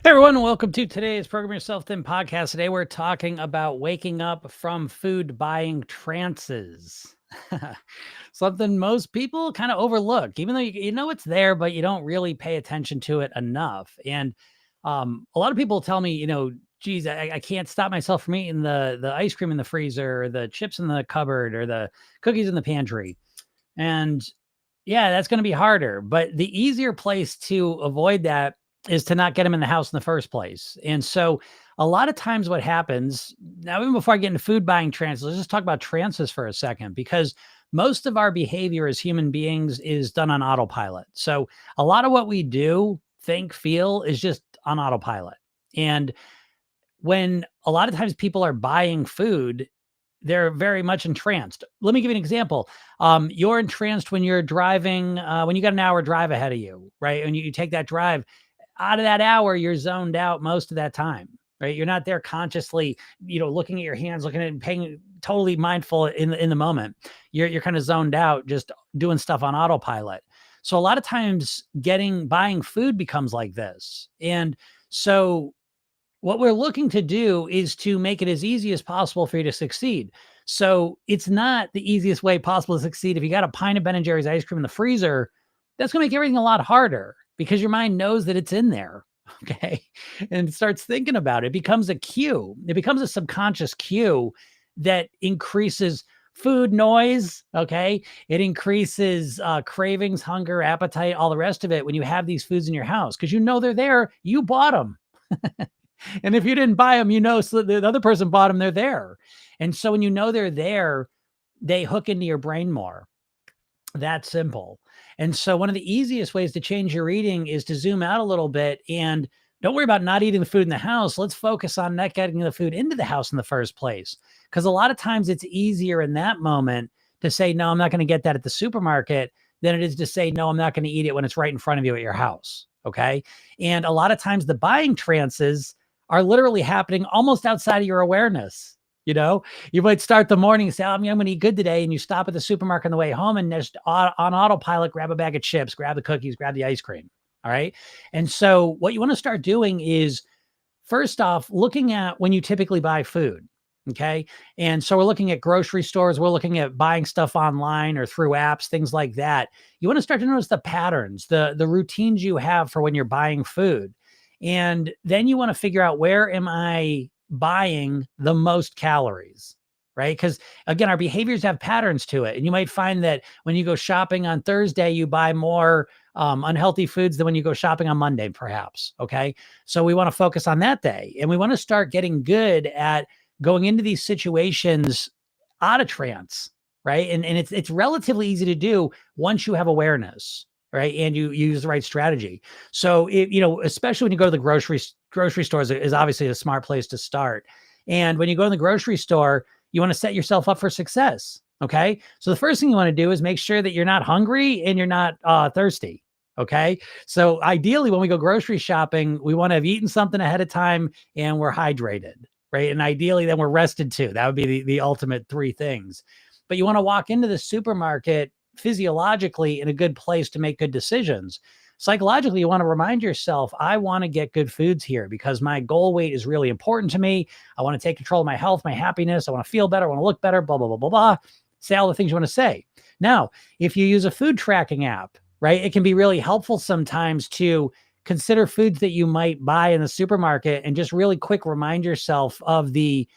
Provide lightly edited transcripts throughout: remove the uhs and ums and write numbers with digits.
Hey everyone, welcome to today's Program Yourself Thin podcast. Today we're talking about waking up from food buying trances. Something most people kind of overlook, even though you know it's there, but you don't really pay attention to it enough. And a lot of people tell me, geez, I can't stop myself from eating the ice cream in the freezer, or the chips in the cupboard, or the cookies in the pantry. And yeah, that's going to be harder. But the easier place to avoid that is to not get them in the house in the first place. And so a lot of times what happens now, even before I get into food buying trances, let's just talk about trances for a second, because most of our behavior as human beings is done on autopilot. So a lot of what we do, think, feel is just on autopilot. And when a lot of times people are buying food, they're very much entranced. Let me give you an example. You're entranced when you're driving, when you got an hour drive ahead of you, right? And you take that drive, out of that hour, you're zoned out most of that time, right? You're not there consciously, looking at your hands, looking at paying totally mindful in the moment. You're kind of zoned out, just doing stuff on autopilot. So a lot of times buying food becomes like this. And so what we're looking to do is to make it as easy as possible for you to succeed. So it's not the easiest way possible to succeed. If you got a pint of Ben& Jerry's ice cream in the freezer, that's going to make everything a lot harder because your mind knows that it's in there. Okay. And starts thinking about it. It becomes a cue. It becomes a subconscious cue that increases food noise. Okay. It increases cravings, hunger, appetite, all the rest of it when you have these foods in your house because you know they're there. You bought them. And if you didn't buy them, so the other person bought them, they're there. And so when you know they're there, they hook into your brain more. That simple. And so one of the easiest ways to change your eating is to zoom out a little bit and don't worry about not eating the food in the house. Let's focus on not getting the food into the house in the first place. Because a lot of times it's easier in that moment to say, no, I'm not going to get that at the supermarket than it is to say, no, I'm not going to eat it when it's right in front of you at your house. Okay. And a lot of times the buying trances are literally happening almost outside of your awareness. You might start the morning and say, I'm going to eat good today. And you stop at the supermarket on the way home and just on autopilot, grab a bag of chips, grab the cookies, grab the ice cream. All right. And so what you want to start doing is first off, looking at when you typically buy food. Okay. And so we're looking at grocery stores. We're looking at buying stuff online or through apps, things like that. You want to start to notice the patterns, the routines you have for when you're buying food. And then you want to figure out, where am I buying the most calories? Right. Because again, our behaviors have patterns to it. And you might find that when you go shopping on Thursday, you buy more unhealthy foods than when you go shopping on Monday, perhaps. Okay. So we want to focus on that day. And we want to start getting good at going into these situations out of trance. Right. And it's relatively easy to do once you have awareness. Right. And you use the right strategy. So, especially when you go to the grocery stores is obviously a smart place to start. And when you go to the grocery store, you want to set yourself up for success. Okay. So the first thing you want to do is make sure that you're not hungry and you're not thirsty. Okay. So ideally, when we go grocery shopping, we want to have eaten something ahead of time and we're hydrated. Right. And ideally, then we're rested too. That would be the ultimate three things. But you want to walk into the supermarket physiologically in a good place to make good decisions. Psychologically, you want to remind yourself, I want to get good foods here because my goal weight is really important to me. I want to take control of my health, my happiness. I want to feel better. I want to look better, blah, blah, blah, blah, blah. Say all the things you want to say. Now, if you use a food tracking app, right, it can be really helpful sometimes to consider foods that you might buy in the supermarket and just really quick remind yourself of the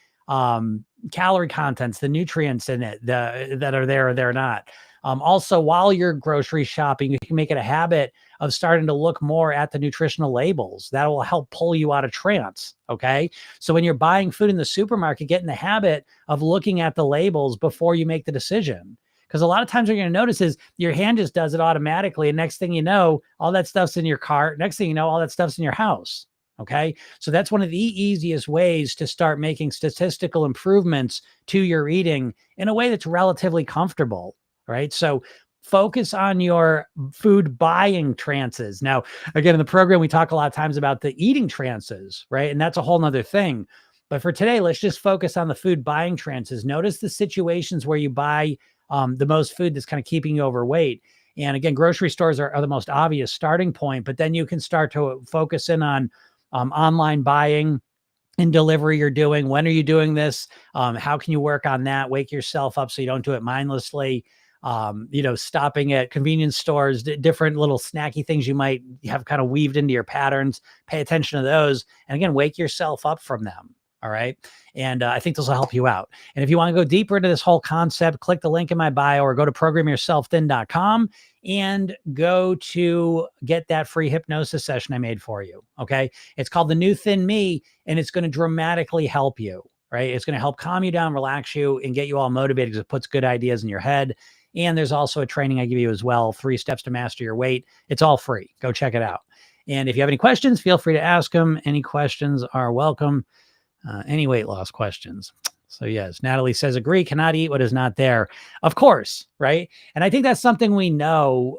calorie contents, the nutrients in it that are there or they're not. Also, while you're grocery shopping, you can make it a habit of starting to look more at the nutritional labels. That will help pull you out of trance. Okay. So when you're buying food in the supermarket, get in the habit of looking at the labels before you make the decision. Because a lot of times what you're going to notice is your hand just does it automatically. And next thing you know, all that stuff's in your cart. Next thing you know, all that stuff's in your house. Okay. So that's one of the easiest ways to start making statistical improvements to your eating in a way that's relatively comfortable. Right. So focus on your food buying trances. Now, again, in the program, we talk a lot of times about the eating trances, right? And that's a whole nother thing. But for today, let's just focus on the food buying trances. Notice the situations where you buy the most food that's kind of keeping you overweight. And again, grocery stores are the most obvious starting point, but then you can start to focus in on online buying and delivery you're doing. When are you doing this? How can you work on that? Wake yourself up so you don't do it mindlessly. Stopping at convenience stores, different little snacky things you might have kind of weaved into your patterns. Pay attention to those. And again, wake yourself up from them. All right. And I think this will help you out. And if you want to go deeper into this whole concept, click the link in my bio or go to programyourselfthin.com and go to get that free hypnosis session I made for you. Okay. It's called The New Thin Me, and it's going to dramatically help you, right? It's going to help calm you down, relax you, and get you all motivated because it puts good ideas in your head. And there's also a training I give you as well, 3 steps to master your weight. It's all free. Go check it out. And if you have any questions, feel free to ask them. Any questions are welcome. Any weight loss questions. So yes, Natalie says, agree, cannot eat what is not there. Of course, right? And I think that's something we know,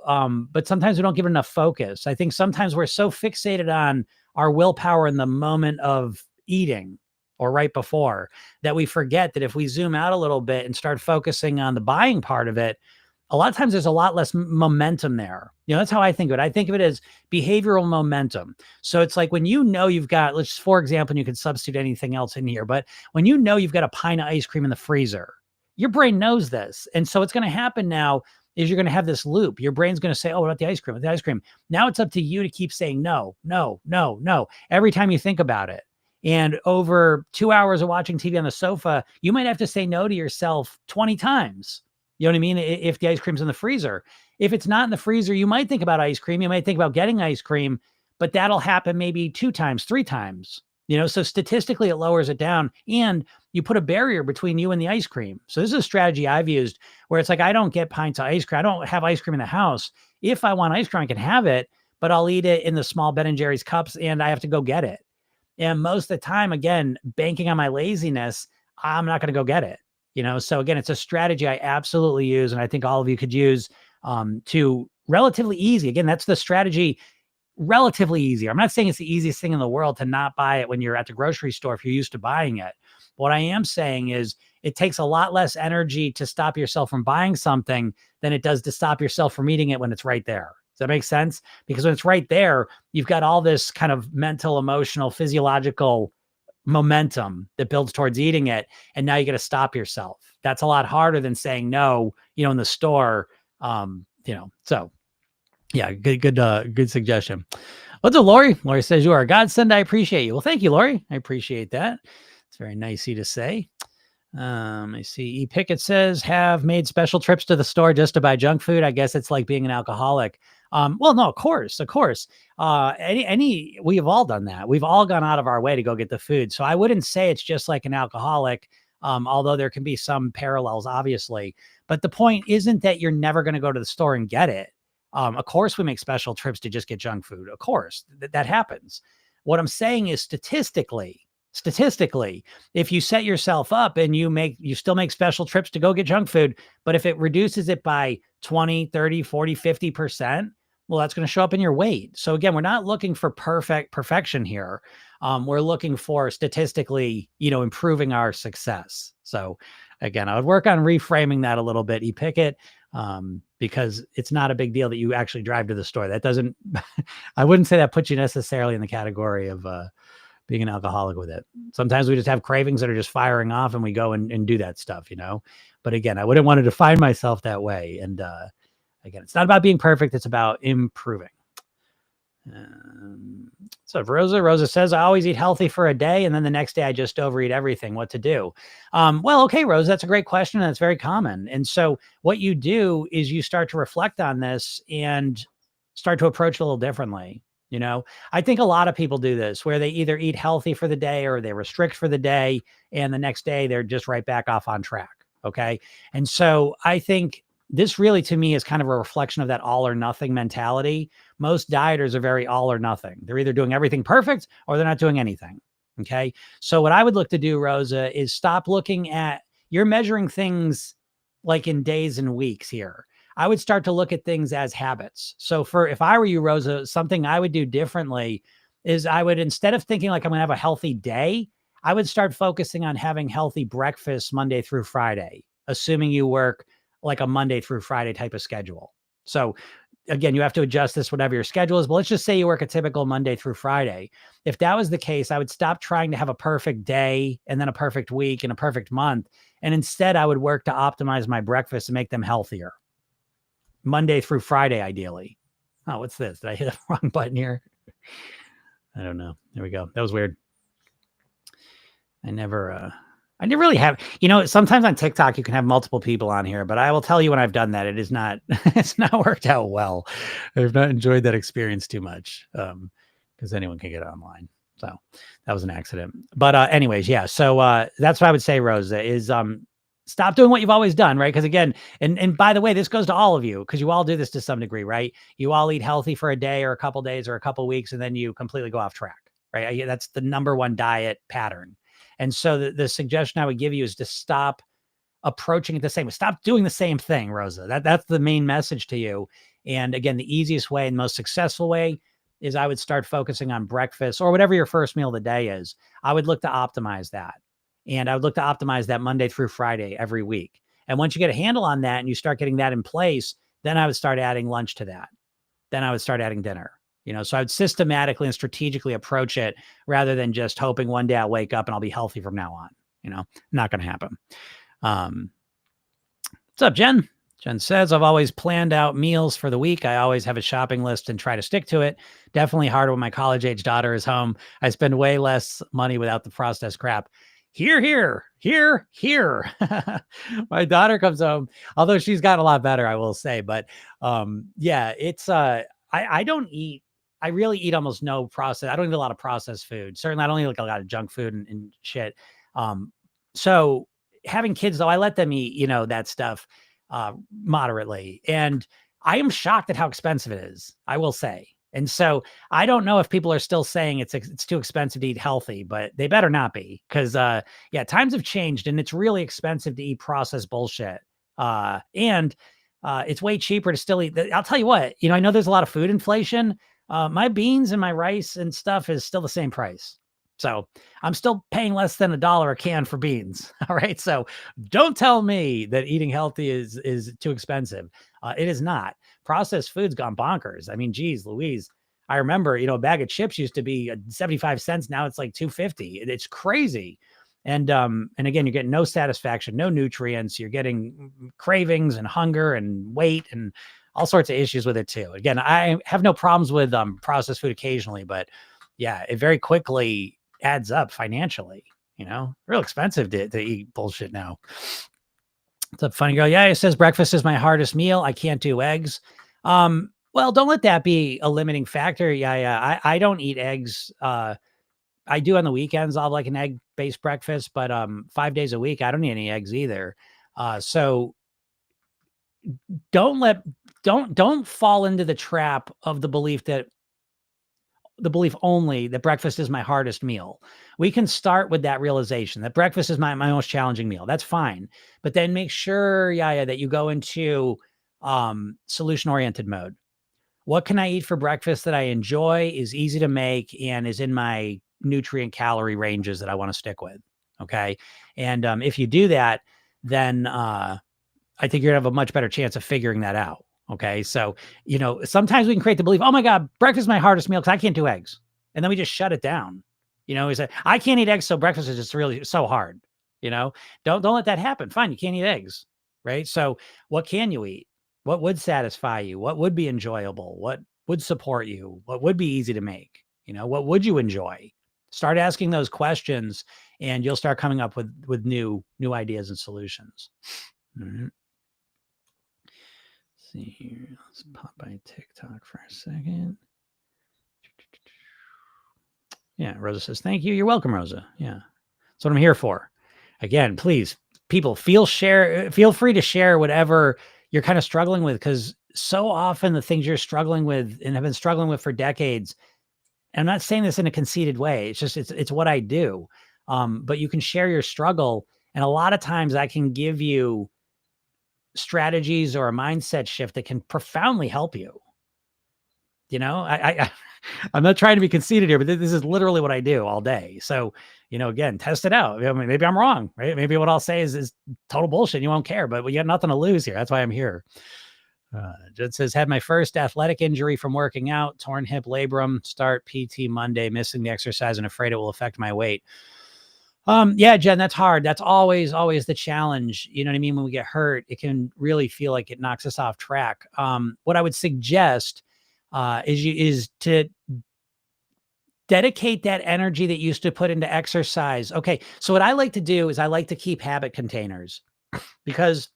but sometimes we don't give it enough focus. I think sometimes we're so fixated on our willpower in the moment of eating or right before that we forget that if we zoom out a little bit and start focusing on the buying part of it, a lot of times there's a lot less momentum there. That's how I think of it. I think of it as behavioral momentum. So it's like when you've got, let's for example, and you can substitute anything else in here, but when you've got a pint of ice cream in the freezer, your brain knows this. And so what's going to happen now is you're going to have this loop. Your brain's going to say, oh, what about the ice cream? What about the ice cream? Now it's up to you to keep saying no, no, no, no, every time you think about it. And over 2 hours of watching TV on the sofa, you might have to say no to yourself 20 times. You know what I mean? If the ice cream's in the freezer. If it's not in the freezer, you might think about ice cream. You might think about getting ice cream, but that'll happen maybe 2 times, 3 times. So statistically it lowers it down and you put a barrier between you and the ice cream. So this is a strategy I've used where it's like, I don't get pints of ice cream. I don't have ice cream in the house. If I want ice cream, I can have it, but I'll eat it in the small Ben & Jerry's cups and I have to go get it. And most of the time, again, banking on my laziness, I'm not going to go get it. So again, it's a strategy I absolutely use. And I think all of you could use to relatively easy. Again, that's the strategy, relatively easy. I'm not saying it's the easiest thing in the world to not buy it when you're at the grocery store if you're used to buying it. What I am saying is it takes a lot less energy to stop yourself from buying something than it does to stop yourself from eating it when it's right there. Does that make sense? Because when it's right there, you've got all this kind of mental, emotional, physiological momentum that builds towards eating it. And now you got to stop yourself. That's a lot harder than saying no, in the store. So yeah, good suggestion. What's up, Lori? Lori says, you are a godsend. I appreciate you. Well, thank you, Lori. I appreciate that. It's very nice of you to say. I see E. Pickett says, have made special trips to the store just to buy junk food. I guess it's like being an alcoholic. Well, no, of course. We've all done that. We've all gone out of our way to go get the food. So I wouldn't say it's just like an alcoholic, although there can be some parallels, obviously. But the point isn't that you're never going to go to the store and get it. Of course, we make special trips to just get junk food. Of course, that happens. What I'm saying is statistically, if you set yourself up and you still make special trips to go get junk food, but if it reduces it by 20, 30, 40, 50%, well, that's going to show up in your weight. So again, we're not looking for perfection here. We're looking for statistically, improving our success. So again, I would work on reframing that a little bit, Pickett, because it's not a big deal that you actually drive to the store. That doesn't, I wouldn't say that puts you necessarily in the category of, being an alcoholic with it. Sometimes we just have cravings that are just firing off and we go and do that stuff, but again, I wouldn't want to define myself that way. And, again, it's not about being perfect. It's about improving. So Rosa says, I always eat healthy for a day. And then the next day I just overeat everything. What to do? Well, okay, Rosa, that's a great question. And that's very common. And so what you do is you start to reflect on this and start to approach it a little differently. I think a lot of people do this where they either eat healthy for the day or they restrict for the day. And the next day they're just right back off on track. Okay. And so I think this really, to me, is kind of a reflection of that all or nothing mentality. Most dieters are very all or nothing. They're either doing everything perfect or they're not doing anything. Okay. So what I would look to do, Rosa, is stop looking at, you're measuring things like in days and weeks here. I would start to look at things as habits. So if I were you, Rosa, something I would do differently is I would, instead of thinking like I'm going to have a healthy day, I would start focusing on having healthy breakfast Monday through Friday, assuming you work like a Monday through Friday type of schedule. So again, you have to adjust this, whatever your schedule is. But let's just say you work a typical Monday through Friday. If that was the case, I would stop trying to have a perfect day and then a perfect week and a perfect month. And instead, I would work to optimize my breakfast and make them healthier. Monday through Friday, ideally. Oh, what's this? Did I hit the wrong button here? I don't know. There we go. That was weird. I never really have, sometimes on TikTok, you can have multiple people on here, but I will tell you when I've done that, it is not, it's not worked out well. I've not enjoyed that experience too much. Because anyone can get online. So that was an accident. But anyways, yeah. So that's what I would say, Rosa, is stop doing what you've always done, right? Because again, and by the way, this goes to all of you, because you all do this to some degree, right? You all eat healthy for a day or a couple days or a couple weeks, and then you completely go off track, right? That's the number one diet pattern. And so the suggestion I would give you is to stop approaching it the same way. Stop doing the same thing, Rosa. That's the main message to you. And again, the easiest way and most successful way is I would start focusing on breakfast or whatever your first meal of the day is. I would look to optimize that. And I would look to optimize that Monday through Friday every week. And once you get a handle on that and you start getting that in place, then I would start adding lunch to that. Then I would start adding dinner. So I would systematically and strategically approach it rather than just hoping one day I'll wake up and I'll be healthy from now on. Not going to happen. What's up, Jen? Jen says, I've always planned out meals for the week. I always have a shopping list and try to stick to it. Definitely harder when my college-age daughter is home. I spend way less money without the processed crap. Here. My daughter comes home, although she's gotten a lot better, I will say. But yeah, it's I don't eat. I really eat almost no processed. I don't eat a lot of processed food. Certainly, I don't eat like a lot of junk food and shit. So having kids, though, I let them eat, that stuff moderately. And I am shocked at how expensive it is, I will say. And so I don't know if people are still saying it's too expensive to eat healthy, but they better not be, because times have changed and it's really expensive to eat processed bullshit. And it's way cheaper to still eat. I'll tell you what, I know there's a lot of food inflation. My beans and my rice and stuff is still the same price. So I'm still paying less than $1 a can for beans. All right. So don't tell me that eating healthy is too expensive. It is not. Processed food's gone bonkers. I mean, geez, Louise, I remember, a bag of chips used to be 75 cents. Now it's like $2.50. It's crazy. And again, you're getting no satisfaction, no nutrients. You're getting cravings and hunger and weight and all sorts of issues with it too. Again, I have no problems with processed food occasionally, but yeah, it very quickly adds up financially. Real expensive to eat bullshit now. What's up, funny girl? Yeah, it says breakfast is my hardest meal. I can't do eggs. Well, don't let that be a limiting factor. Yeah. I don't eat eggs. I do on the weekends. I'll have like an egg-based breakfast, but 5 days a week, I don't eat any eggs either. So don't fall into the trap of the belief only that breakfast is my hardest meal. We can start with that realization that breakfast is my most challenging meal. That's fine. But then make sure, that you go into solution-oriented mode. What can I eat for breakfast that I enjoy, is easy to make, and is in my nutrient calorie ranges that I want to stick with? Okay. And if you do that, then I think you're gonna have a much better chance of figuring that out. Okay. So, sometimes we can create the belief, oh my God, breakfast is my hardest meal because I can't do eggs. And then we just shut it down. We say, I can't eat eggs, so breakfast is just really so hard. Don't let that happen. Fine. You can't eat eggs. Right. So what can you eat? What would satisfy you? What would be enjoyable? What would support you? What would be easy to make? What would you enjoy? Start asking those questions and you'll start coming up with new ideas and solutions. Mm-hmm. See here. Let's pop by TikTok for a second. Yeah, Rosa says, thank you. You're welcome, Rosa. Yeah. That's what I'm here for. Again, please, people, feel free to share whatever you're kind of struggling with, because so often the things you're struggling with and have been struggling with for decades, and I'm not saying this in a conceited way, it's just it's what I do. But you can share your struggle, and a lot of times I can give you strategies or a mindset shift that can profoundly help you. I'm not trying to be conceited here, but this is literally what I do all day. So, again, test it out. I mean, maybe I'm wrong, right? Maybe what I'll say is total bullshit. You won't care, but you got nothing to lose here. That's why I'm here. Jen says, had my first athletic injury from working out, torn hip labrum, start PT Monday, missing the exercise and afraid it will affect my weight. Yeah, Jen, that's hard. That's always the challenge. You know what I mean? When we get hurt, it can really feel like it knocks us off track. What I would suggest is to dedicate that energy that you used to put into exercise. Okay, so what I like to do is I like to keep habit containers because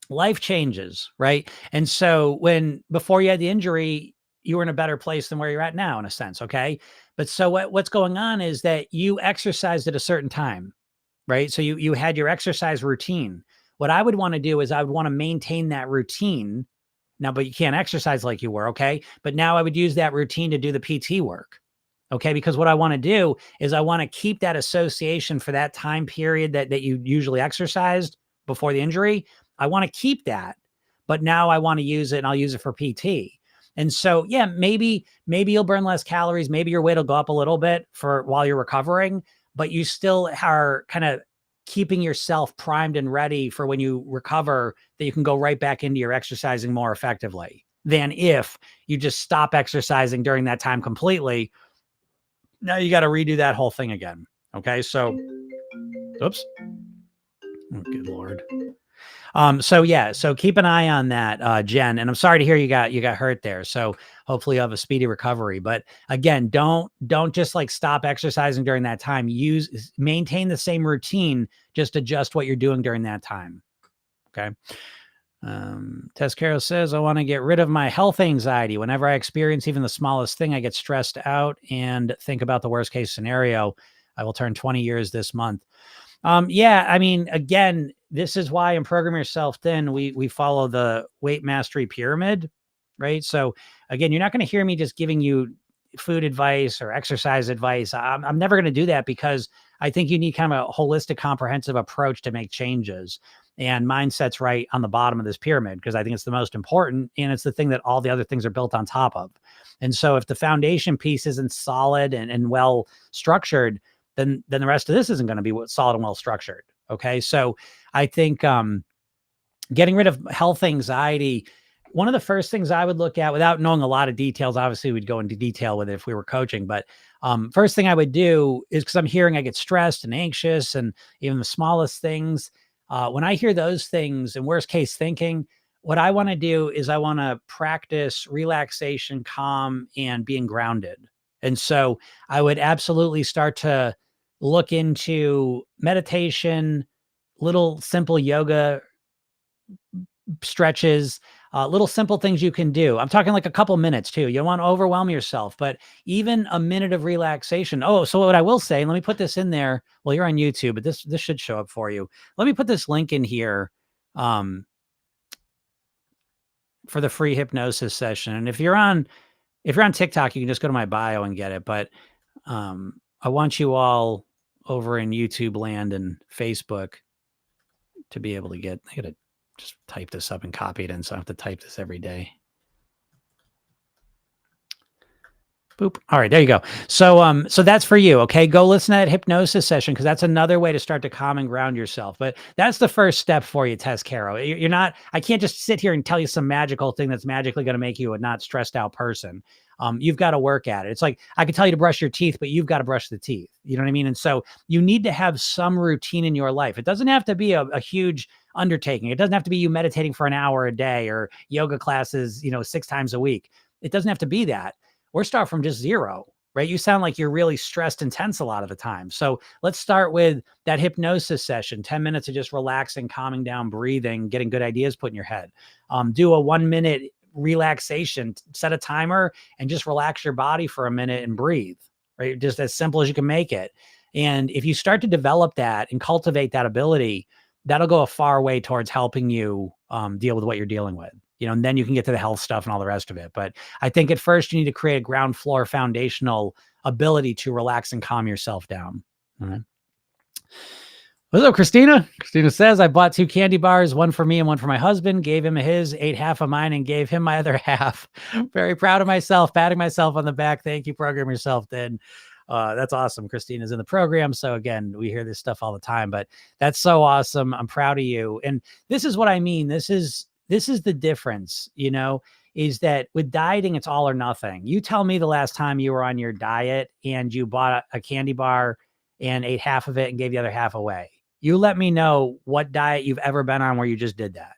life changes, right? And so when before you had the injury, you were in a better place than where you're at now, in a sense. Okay, but so what's going on is that you exercised at a certain time, right? So you had your exercise routine. What I would want to do is I would want to maintain that routine now, but you can't exercise like you were, okay? But now I would use that routine to do the PT work. Okay, because what I want to do is I want to keep that association for that time period that you usually exercised before the injury. I want to keep that, but now I want to use it and I'll use it for PT. And so, yeah, maybe you'll burn less calories, maybe your weight will go up a little bit for while you're recovering, but you still are kind of keeping yourself primed and ready for when you recover that you can go right back into your exercising more effectively than if you just stop exercising during that time completely. Now you got to redo that whole thing again. Okay. So, oops. Oh, good Lord. So yeah, so keep an eye on that, Jen. And I'm sorry to hear you got hurt there. So hopefully you have a speedy recovery. But again, don't just like stop exercising during that time. Maintain the same routine, just adjust what you're doing during that time. Okay. Tescaro says, I want to get rid of my health anxiety. Whenever I experience even the smallest thing, I get stressed out and think about the worst case scenario. I will turn 20 years this month. Yeah, I mean, again, this is why in Program Yourself Thin, we follow the weight mastery pyramid, right? So again, you're not going to hear me just giving you food advice or exercise advice. I'm never going to do that because I think you need kind of a holistic, comprehensive approach to make changes. And mindset's right on the bottom of this pyramid because I think it's the most important and it's the thing that all the other things are built on top of. And so if the foundation piece isn't solid and well structured, then the rest of this isn't going to be solid and well structured. Okay. So I think getting rid of health anxiety, one of the first things I would look at without knowing a lot of details, obviously we'd go into detail with it if we were coaching, but first thing I would do is because I'm hearing I get stressed and anxious and even the smallest things. When I hear those things and worst case thinking, what I want to do is I want to practice relaxation, calm, and being grounded. And so I would absolutely start to look into meditation, little simple yoga stretches, little simple things you can do. I'm talking like a couple minutes too. You don't want to overwhelm yourself, but even a minute of relaxation. Oh, so what I will say, let me put this in there. Well, you're on YouTube, but this should show up for you. Let me put this link in here for the free hypnosis session. And if you're on TikTok, you can just go to my bio and get it. But I want you all over in YouTube land and Facebook to be able to get, I got to just type this up and copy it in. So I have to type this every day. Boop. All right, there you go. So, so that's for you. Okay. Go listen to that hypnosis session because that's another way to start to calm and ground yourself. But that's the first step for you, Tess Caro. You're not, I can't just sit here and tell you some magical thing that's magically going to make you a not stressed out person. You've got to work at it. It's like, I can tell you to brush your teeth, but you've got to brush the teeth. You know what I mean? And so you need to have some routine in your life. It doesn't have to be a huge undertaking. It doesn't have to be you meditating for an hour a day or yoga classes, 6 times a week. It doesn't have to be that. We're starting from just zero, right? You sound like you're really stressed and tense a lot of the time. So let's start with that hypnosis session, 10 minutes of just relaxing, calming down, breathing, getting good ideas put in your head. Do a 1-minute relaxation, set a timer and just relax your body for a minute and breathe, right? Just as simple as you can make it. And if you start to develop that and cultivate that ability, that'll go a far way towards helping you deal with what you're dealing with, and then you can get to the health stuff and all the rest of it. But I think at first you need to create a ground floor foundational ability to relax and calm yourself down. All right. What's up, Christina? Christina says, I bought 2 candy bars, one for me and one for my husband, gave him his, ate half of mine and gave him my other half. Very proud of myself, patting myself on the back. Thank you, Program Yourself Thin. That's awesome. Christina's in the program. So again, we hear this stuff all the time, but that's so awesome. I'm proud of you. And this is what I mean. This is this is the difference, is that with dieting, it's all or nothing. You tell me the last time you were on your diet and you bought a candy bar and ate half of it and gave the other half away. You let me know what diet you've ever been on where you just did that.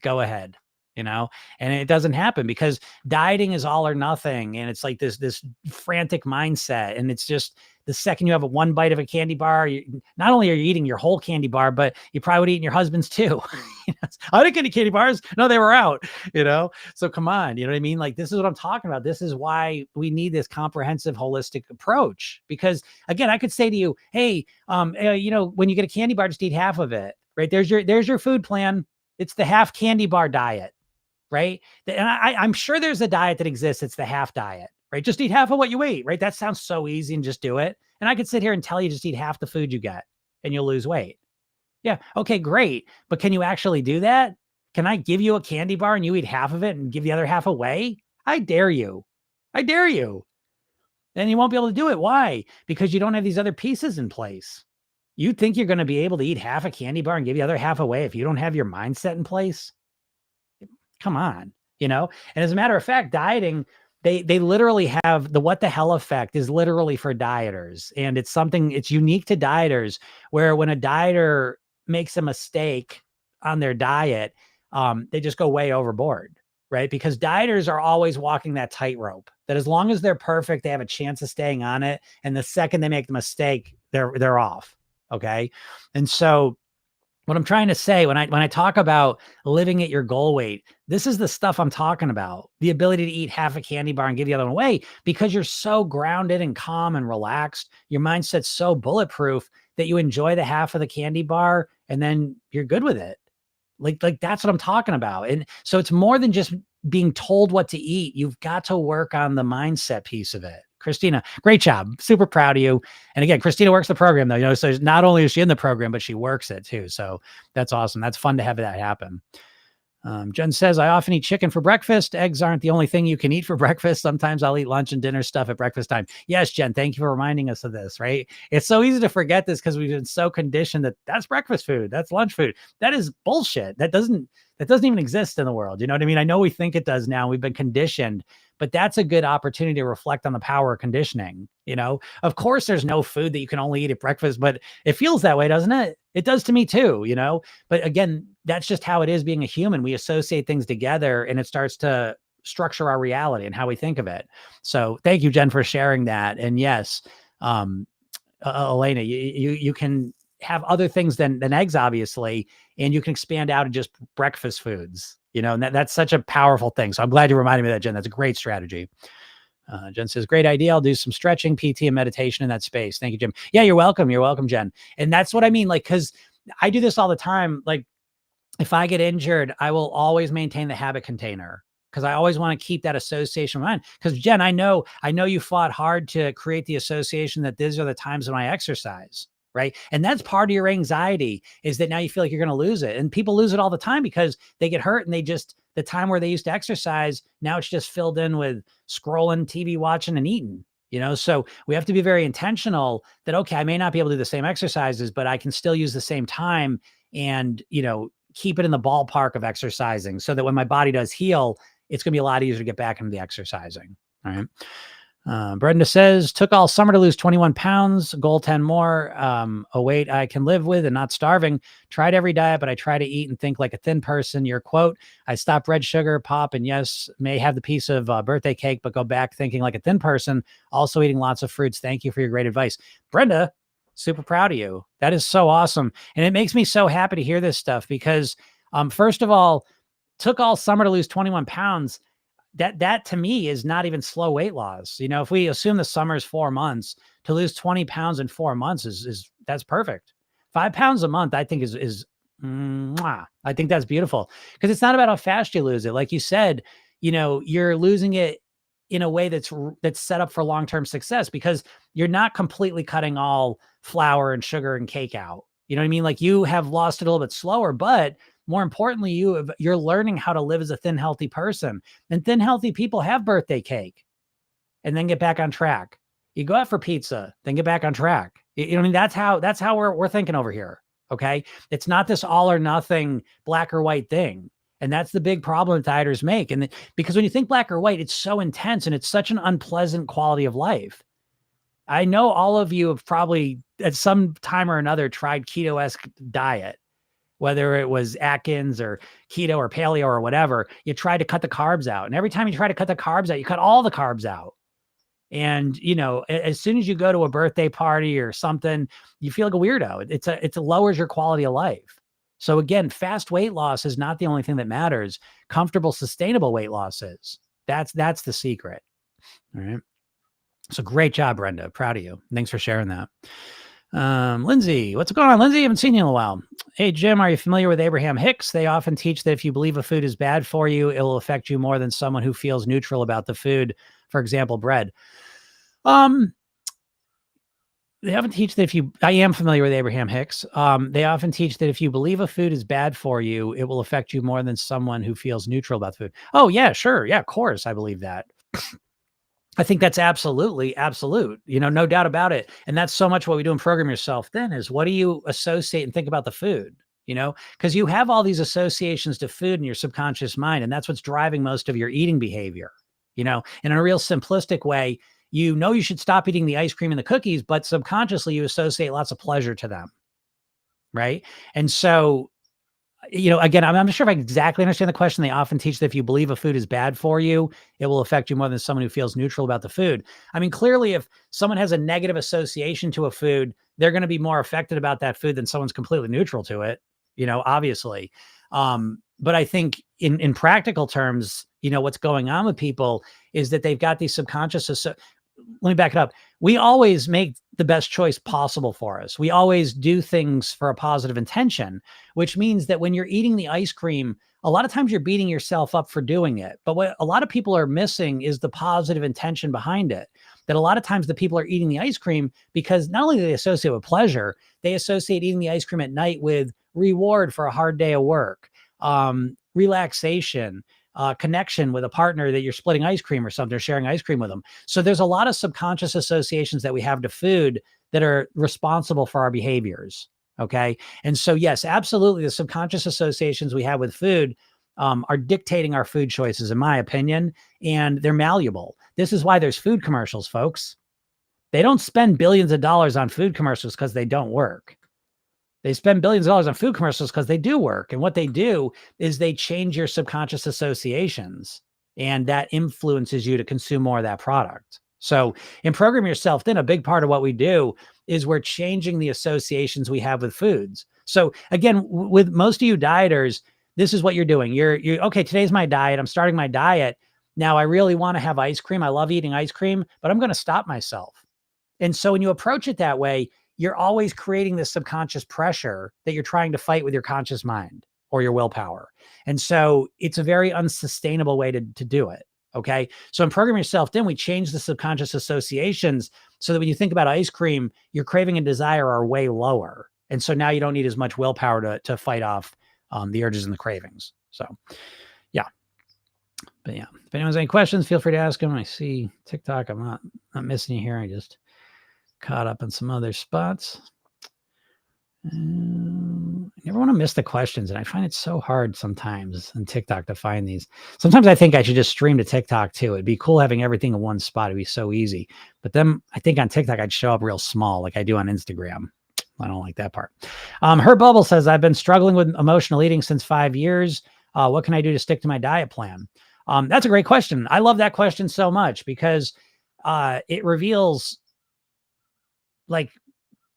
Go ahead, you know, and it doesn't happen because dieting is all or nothing. And it's like this frantic mindset. And it's just the second you have a one bite of a candy bar, not only are you eating your whole candy bar, but you probably would eat your husband's too. I didn't get any candy bars. No, they were out, So come on, you know what I mean? Like, this is what I'm talking about. This is why we need this comprehensive, holistic approach. Because again, I could say to you, hey, when you get a candy bar, just eat half of it, right? There's your food plan. It's the half candy bar diet, right? And I'm sure there's a diet that exists. It's the half diet, right? Just eat half of what you eat, right? That sounds so easy, and just do it. And I could sit here and tell you, just eat half the food you get and you'll lose weight. Yeah. Okay, great. But can you actually do that? Can I give you a candy bar and you eat half of it and give the other half away? I dare you. I dare you. And you won't be able to do it. Why? Because you don't have these other pieces in place. You think you're going to be able to eat half a candy bar and give the other half away if you don't have your mindset in place? Come on, And as a matter of fact, dieting, they literally have the what the hell effect is literally for dieters. And it's unique to dieters, where when a dieter makes a mistake on their diet, they just go way overboard, right? Because dieters are always walking that tightrope that as long as they're perfect, they have a chance of staying on it. And the second they make the mistake, they're off. Okay. And so what I'm trying to say when I talk about living at your goal weight, this is the stuff I'm talking about. The ability to eat half a candy bar and give the other one away because you're so grounded and calm and relaxed. Your mindset's so bulletproof that you enjoy the half of the candy bar and then you're good with it. Like that's what I'm talking about. And so it's more than just being told what to eat. You've got to work on the mindset piece of it. Christina, great job. Super proud of you. And again, Christina works the program though, so not only is she in the program, but she works it too. So that's awesome. That's fun to have that happen. Jen says, I often eat chicken for breakfast. Eggs aren't the only thing you can eat for breakfast. Sometimes I'll eat lunch and dinner stuff at breakfast time. Yes, Jen, thank you for reminding us of this, right? It's so easy to forget this because we've been so conditioned that that's breakfast food. That's lunch food. That is bullshit. That doesn't even exist in the world. You know what I mean? I know we think it does now. We've been conditioned, but that's a good opportunity to reflect on the power of conditioning. Of course, there's no food that you can only eat at breakfast, but it feels that way, doesn't it? It does to me too, but again, that's just how it is being a human. We associate things together and it starts to structure our reality and how we think of it. So thank you, Jen, for sharing that. And yes, Elena, you can have other things than eggs, obviously, and you can expand out to just breakfast foods, and that's such a powerful thing. So I'm glad you reminded me of that, Jen. That's a great strategy. Jen says, great idea. I'll do some stretching, PT, and meditation in that space. Thank you, Jim. Yeah, you're welcome. You're welcome, Jen. And that's what I mean. Like, cause I do this all the time. Like if I get injured, I will always maintain the habit container because I always want to keep that association in mind. Because Jen, I know you fought hard to create the association that these are the times when I exercise. Right. And that's part of your anxiety is that now you feel like you're going to lose it. And people lose it all the time because they get hurt and the time where they used to exercise, now it's just filled in with scrolling, TV watching and eating, so we have to be very intentional that, okay, I may not be able to do the same exercises, but I can still use the same time and, keep it in the ballpark of exercising so that when my body does heal, it's going to be a lot easier to get back into the exercising. All right. Brenda says, took all summer to lose 21 pounds, goal 10 more, a weight I can live with and not starving. Tried every diet, but I try to eat and think like a thin person. Your quote, I stopped red sugar, pop, and yes, may have the piece of birthday cake, but go back thinking like a thin person, also eating lots of fruits. Thank you for your great advice. Brenda, super proud of you. That is so awesome. And it makes me so happy to hear this stuff because, first of all, took all summer to lose 21 pounds. That to me is not even slow weight loss. If we assume the summer is 4 months, to lose 20 pounds in 4 months is that's perfect. 5 pounds a month, I think is I think that's beautiful because it's not about how fast you lose it. Like you said, you're losing it in a way that's set up for long-term success because you're not completely cutting all flour and sugar and cake out. You know what I mean? Like you have lost it a little bit slower, but more importantly, you're learning how to live as a thin, healthy person. And thin, healthy people have birthday cake and then get back on track. You go out for pizza, then get back on track. You know what I mean? That's how we're thinking over here. Okay. It's not this all or nothing black or white thing. And that's the big problem that dieters make. And because when you think black or white, it's so intense and it's such an unpleasant quality of life. I know all of you have probably at some time or another tried keto-esque diet, whether it was Atkins or keto or paleo or whatever. You try to cut the carbs out. And every time you try to cut the carbs out, you cut all the carbs out. And, as soon as you go to a birthday party or something, you feel like a weirdo. It lowers your quality of life. So again, fast weight loss is not the only thing that matters. Comfortable, sustainable weight loss is. That's the secret. All right. So great job, Brenda. Proud of you. Thanks for sharing that. Lindsay, what's going on? Lindsay, I haven't seen you in a while. Hey, Jim, are you familiar with Abraham Hicks? They often teach that if you believe a food is bad for you, it will affect you more than someone who feels neutral about the food. For example, bread. They often teach that I am familiar with Abraham Hicks. They often teach that if you believe a food is bad for you, it will affect you more than someone who feels neutral about the food. Oh yeah, sure. Yeah, of course. I believe that. I think that's absolutely absolute, no doubt about it. And that's so much what we do in Program Yourself then is what do you associate and think about the food, because you have all these associations to food in your subconscious mind. And that's what's driving most of your eating behavior, in a real simplistic way. You should stop eating the ice cream and the cookies, but subconsciously you associate lots of pleasure to them. Right. And so, again, I'm not sure if I exactly understand the question. They often teach that if you believe a food is bad for you, it will affect you more than someone who feels neutral about the food. I mean, clearly, if someone has a negative association to a food, they're going to be more affected about that food than someone's completely neutral to it, obviously. But I think in practical terms, what's going on with people is that they've got these subconscious. Let me back it up. We always make the best choice possible for us. We always do things for a positive intention, which means that when you're eating the ice cream, a lot of times you're beating yourself up for doing it. But what a lot of people are missing is the positive intention behind it. That a lot of times the people are eating the ice cream because not only do they associate with pleasure, they associate eating the ice cream at night with reward for a hard day of work, relaxation, connection with a partner that you're splitting ice cream or something, or sharing ice cream with them. So there's a lot of subconscious associations that we have to food that are responsible for our behaviors. Okay. And so, yes, absolutely. The subconscious associations we have with food are dictating our food choices, in my opinion, and they're malleable. This is why there's food commercials, folks. They don't spend billions of dollars on food commercials because they don't work. They spend billions of dollars on food commercials because they do work. And what they do is they change your subconscious associations, and that influences you to consume more of that product. So in Program Yourself, then a big part of what we do is we're changing the associations we have with foods. So again, with most of you dieters, this is what you're doing. You're okay, today's my diet. I'm starting my diet. Now I really want to have ice cream. I love eating ice cream, but I'm going to stop myself. And so when you approach it that way, you're always creating this subconscious pressure that you're trying to fight with your conscious mind or your willpower. And so it's a very unsustainable way to do it. Okay. So in Program Yourself, then we change the subconscious associations so that when you think about ice cream, your craving and desire are way lower. And so now you don't need as much willpower to fight off the urges and the cravings. So yeah. But yeah, if anyone has any questions, feel free to ask them. I see TikTok. I'm not missing you here. I just caught up in some other spots. I never want to miss the questions, and I find it so hard sometimes on TikTok to find these. Sometimes I think I should just stream to TikTok too. It'd be cool having everything in one spot. It'd be so easy. But then I think on TikTok I'd show up real small like I do on Instagram. I don't like that part. Her Bubble says, I've been struggling with emotional eating since 5 years. What can I do to stick to my diet plan? That's a great question. I love that question so much because it reveals like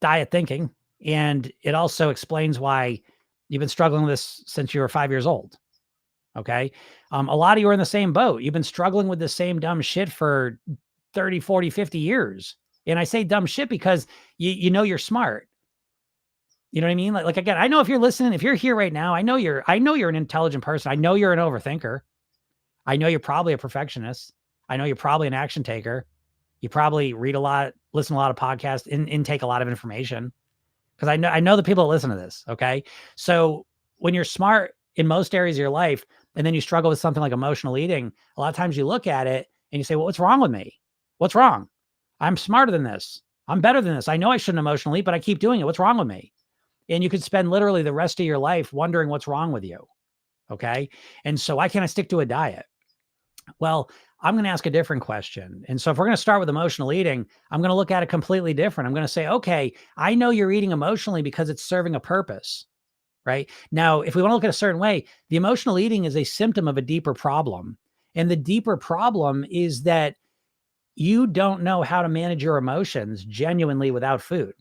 diet thinking. And it also explains why you've been struggling with this since you were 5 years old. Okay. A lot of you are in the same boat. You've been struggling with the same dumb shit for 30, 40, 50 years. And I say dumb shit because you know, you're smart. You know what I mean? Like again, I know if you're listening, if you're here right now, I know you're an intelligent person. I know you're an overthinker. I know you're probably a perfectionist. I know you're probably an action taker. You probably read a lot, listen to a lot of podcasts, intake a lot of information. Because I know the people that listen to this. Okay. So when you're smart in most areas of your life, and then you struggle with something like emotional eating, a lot of times you look at it and you say, well, what's wrong with me? What's wrong? I'm smarter than this. I'm better than this. I know I shouldn't emotionally eat, but I keep doing it. What's wrong with me? And you could spend literally the rest of your life wondering what's wrong with you. Okay. And so why can't I stick to a diet? Well, I'm going to ask a different question. And so if we're going to start with emotional eating, I'm going to look at it completely different. I'm going to say, okay, I know you're eating emotionally because it's serving a purpose, right? Now, if we want to look at a certain way, the emotional eating is a symptom of a deeper problem. And the deeper problem is that you don't know how to manage your emotions genuinely without food.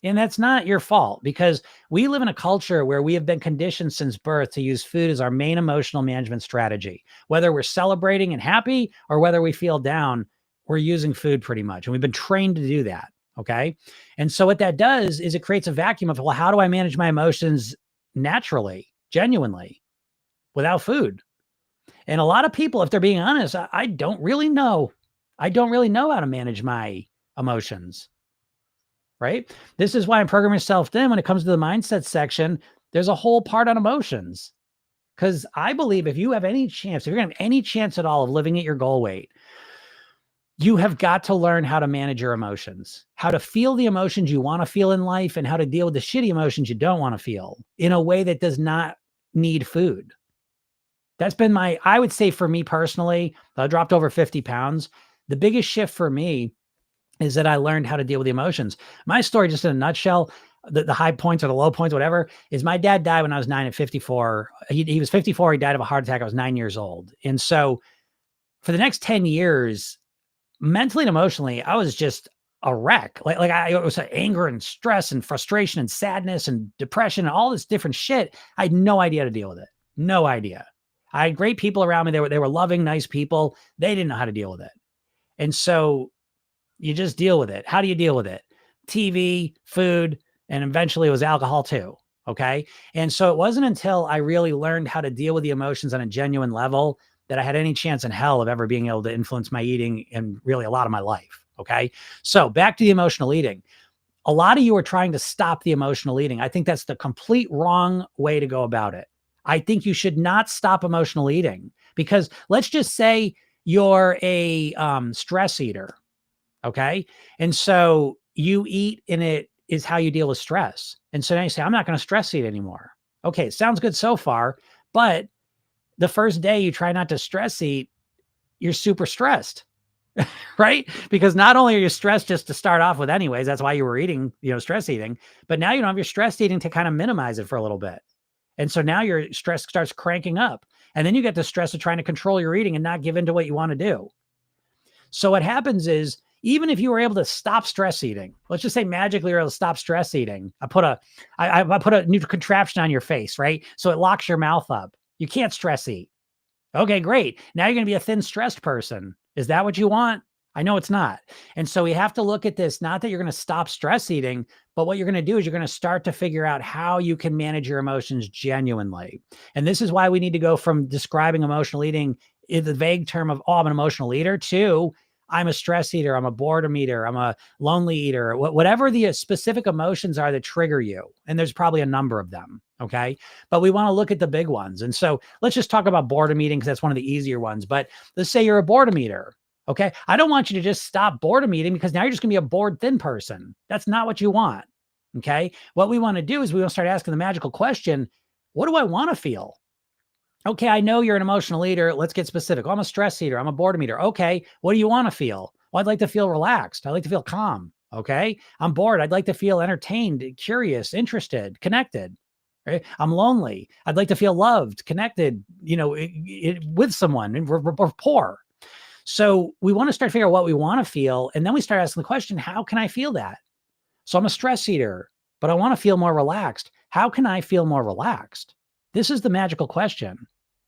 And that's not your fault because we live in a culture where we have been conditioned since birth to use food as our main emotional management strategy. Whether we're celebrating and happy or whether we feel down, we're using food pretty much. And we've been trained to do that. Okay. And so what that does is it creates a vacuum of, well, how do I manage my emotions naturally, genuinely, without food? And a lot of people, if they're being honest, I don't really know. I don't really know how to manage my emotions. Right? This is why I'm programming yourself thin when it comes to the mindset section. There's a whole part on emotions. Because I believe if you have any chance, if you're going to have any chance at all of living at your goal weight, you have got to learn how to manage your emotions, how to feel the emotions you want to feel in life, and how to deal with the shitty emotions you don't want to feel in a way that does not need food. That's been I would say for me personally, I dropped over 50 pounds. The biggest shift for me is that I learned how to deal with the emotions. My story, just in a nutshell, the high points or the low points, whatever, is my dad died when I was 9 at 54. He was 54. He died of a heart attack. I was 9 years old. And so for the next 10 years, mentally and emotionally, I was just a wreck. It was anger and stress and frustration and sadness and depression and all this different shit. I had no idea how to deal with it. No idea. I had great people around me. They were loving, nice people. They didn't know how to deal with it. And so you just deal with it. How do you deal with it? TV, food, and eventually it was alcohol too. Okay. And so it wasn't until I really learned how to deal with the emotions on a genuine level that I had any chance in hell of ever being able to influence my eating and really a lot of my life. Okay. So back to the emotional eating. A lot of you are trying to stop the emotional eating. I think that's the complete wrong way to go about it. I think you should not stop emotional eating because let's just say you're a stress eater. Okay. And so you eat and it is how you deal with stress. And so now you say, I'm not going to stress eat anymore. Okay. It sounds good so far. But the first day you try not to stress eat, you're super stressed, right? Because not only are you stressed just to start off with anyways, that's why you were eating, stress eating, but now you don't have your stress eating to kind of minimize it for a little bit. And so now your stress starts cranking up. And then you get the stress of trying to control your eating and not give into what you want to do. So what happens is, even if you were able to stop stress eating, let's just say magically you're able to stop stress eating. I put a new contraption on your face, right? So it locks your mouth up. You can't stress eat. Okay, great. Now you're going to be a thin, stressed person. Is that what you want? I know it's not. And so we have to look at this, not that you're going to stop stress eating, but what you're going to do is you're going to start to figure out how you can manage your emotions genuinely. And this is why we need to go from describing emotional eating in the vague term of, oh, I'm an emotional eater, to I'm a stress eater, I'm a boredom eater, I'm a lonely eater, whatever the specific emotions are that trigger you. And there's probably a number of them. Okay. But we want to look at the big ones. And so let's just talk about boredom eating because that's one of the easier ones. But let's say you're a boredom eater. Okay. I don't want you to just stop boredom eating because now you're just going to be a bored, thin person. That's not what you want. Okay. What we want to do is we want to start asking the magical question, what do I want to feel? Okay, I know you're an emotional eater. Let's get specific. Oh, I'm a stress eater. I'm a boredom eater. Okay, what do you want to feel? Well, I'd like to feel relaxed. I'd like to feel calm. Okay, I'm bored. I'd like to feel entertained, curious, interested, connected. Right? I'm lonely. I'd like to feel loved, connected, with someone and rapport. So we want to start figuring out what we want to feel. And then we start asking the question, how can I feel that? So I'm a stress eater, but I want to feel more relaxed. How can I feel more relaxed? This is the magical question.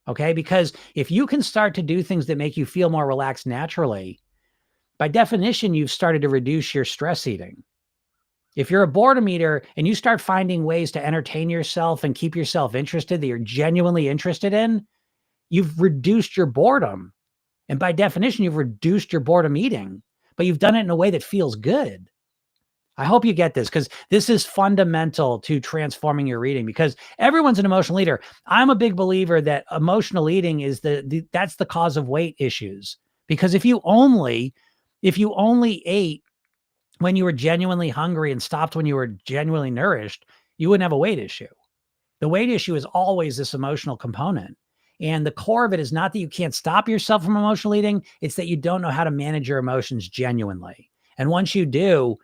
Okay. Because if you can start to do things that make you feel more relaxed naturally, by definition, you've started to reduce your stress eating. If you're a boredom eater and you start finding ways to entertain yourself and keep yourself interested that you're genuinely interested in, you've reduced your boredom. And by definition, you've reduced your boredom eating, but you've done it in a way that feels good. I hope you get this because this is fundamental to transforming your eating because everyone's an emotional eater. I'm a big believer that emotional eating is that's the cause of weight issues. Because if you only ate when you were genuinely hungry and stopped when you were genuinely nourished, you wouldn't have a weight issue. The weight issue is always this emotional component. And the core of it is not that you can't stop yourself from emotional eating, it's that you don't know how to manage your emotions genuinely. And once you do,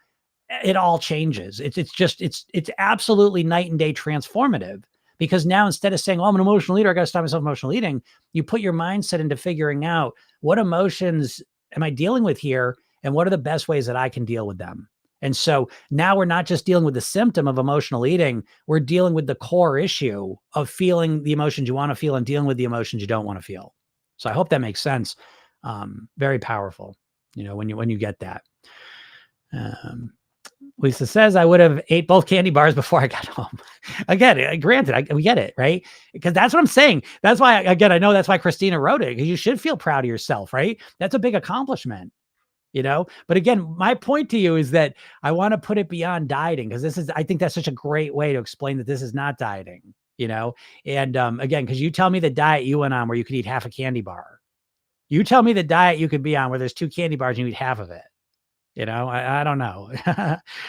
it all changes. It's absolutely night and day transformative, because now instead of saying, "Oh, I'm an emotional eater, I got to stop myself from emotional eating," you put your mindset into figuring out, what emotions am I dealing with here, and what are the best ways that I can deal with them. And so now we're not just dealing with the symptom of emotional eating, we're dealing with the core issue of feeling the emotions you want to feel and dealing with the emotions you don't want to feel. So I hope that makes sense. Very powerful, when you get that. Um, Lisa says, I would have ate both candy bars before I got home. Again, granted, we get it, right? Because that's what I'm saying. That's why, again, I know that's why Christina wrote it, because you should feel proud of yourself, right? That's a big accomplishment, But again, my point to you is that I want to put it beyond dieting, because I think that's such a great way to explain that this is not dieting, And again, because you tell me the diet you went on where you could eat half a candy bar. You tell me the diet you could be on where there's 2 candy bars and you eat half of it. I don't know.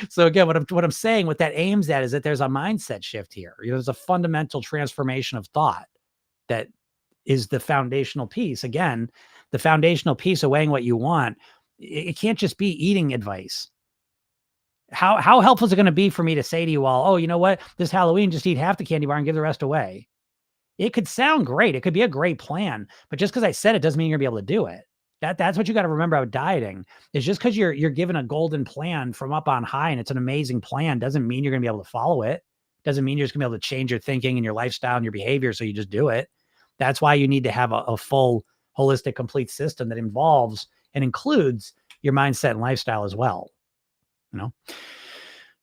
So again, what I'm saying, what that aims at is that there's a mindset shift here. There's a fundamental transformation of thought that is the foundational piece. Again, the foundational piece of weighing what you want. It can't just be eating advice. How helpful is it going to be for me to say to you all, "Oh, you know what? This Halloween, just eat half the candy bar and give the rest away"? It could sound great. It could be a great plan, but just because I said it doesn't mean you're gonna be able to do it. That's what you got to remember about dieting. Is just because you're given a golden plan from up on high and it's an amazing plan doesn't mean you're gonna be able to follow it. Doesn't mean you're just gonna be able to change your thinking and your lifestyle and your behavior. So you just do it. That's why you need to have a full, holistic, complete system that involves and includes your mindset and lifestyle as well.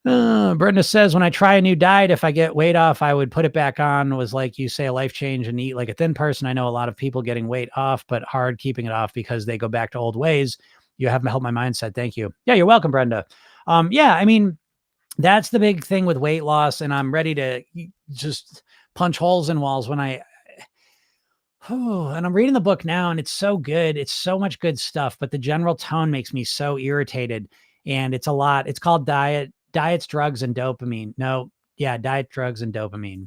Brenda says, when I try a new diet, if I get weight off, I would put it back on. Was like you say, a life change and eat like a thin person. I know a lot of people getting weight off, but hard keeping it off because they go back to old ways. You have helped my mindset. Thank you. Yeah, you're welcome, Brenda. Yeah, I mean, that's the big thing with weight loss. And I'm ready to just punch holes in walls when and I'm reading the book now and it's so good. It's so much good stuff, but the general tone makes me so irritated. And it's a lot. It's called Diets, Drugs, and Dopamine. No, yeah, Diet, Drugs, and Dopamine.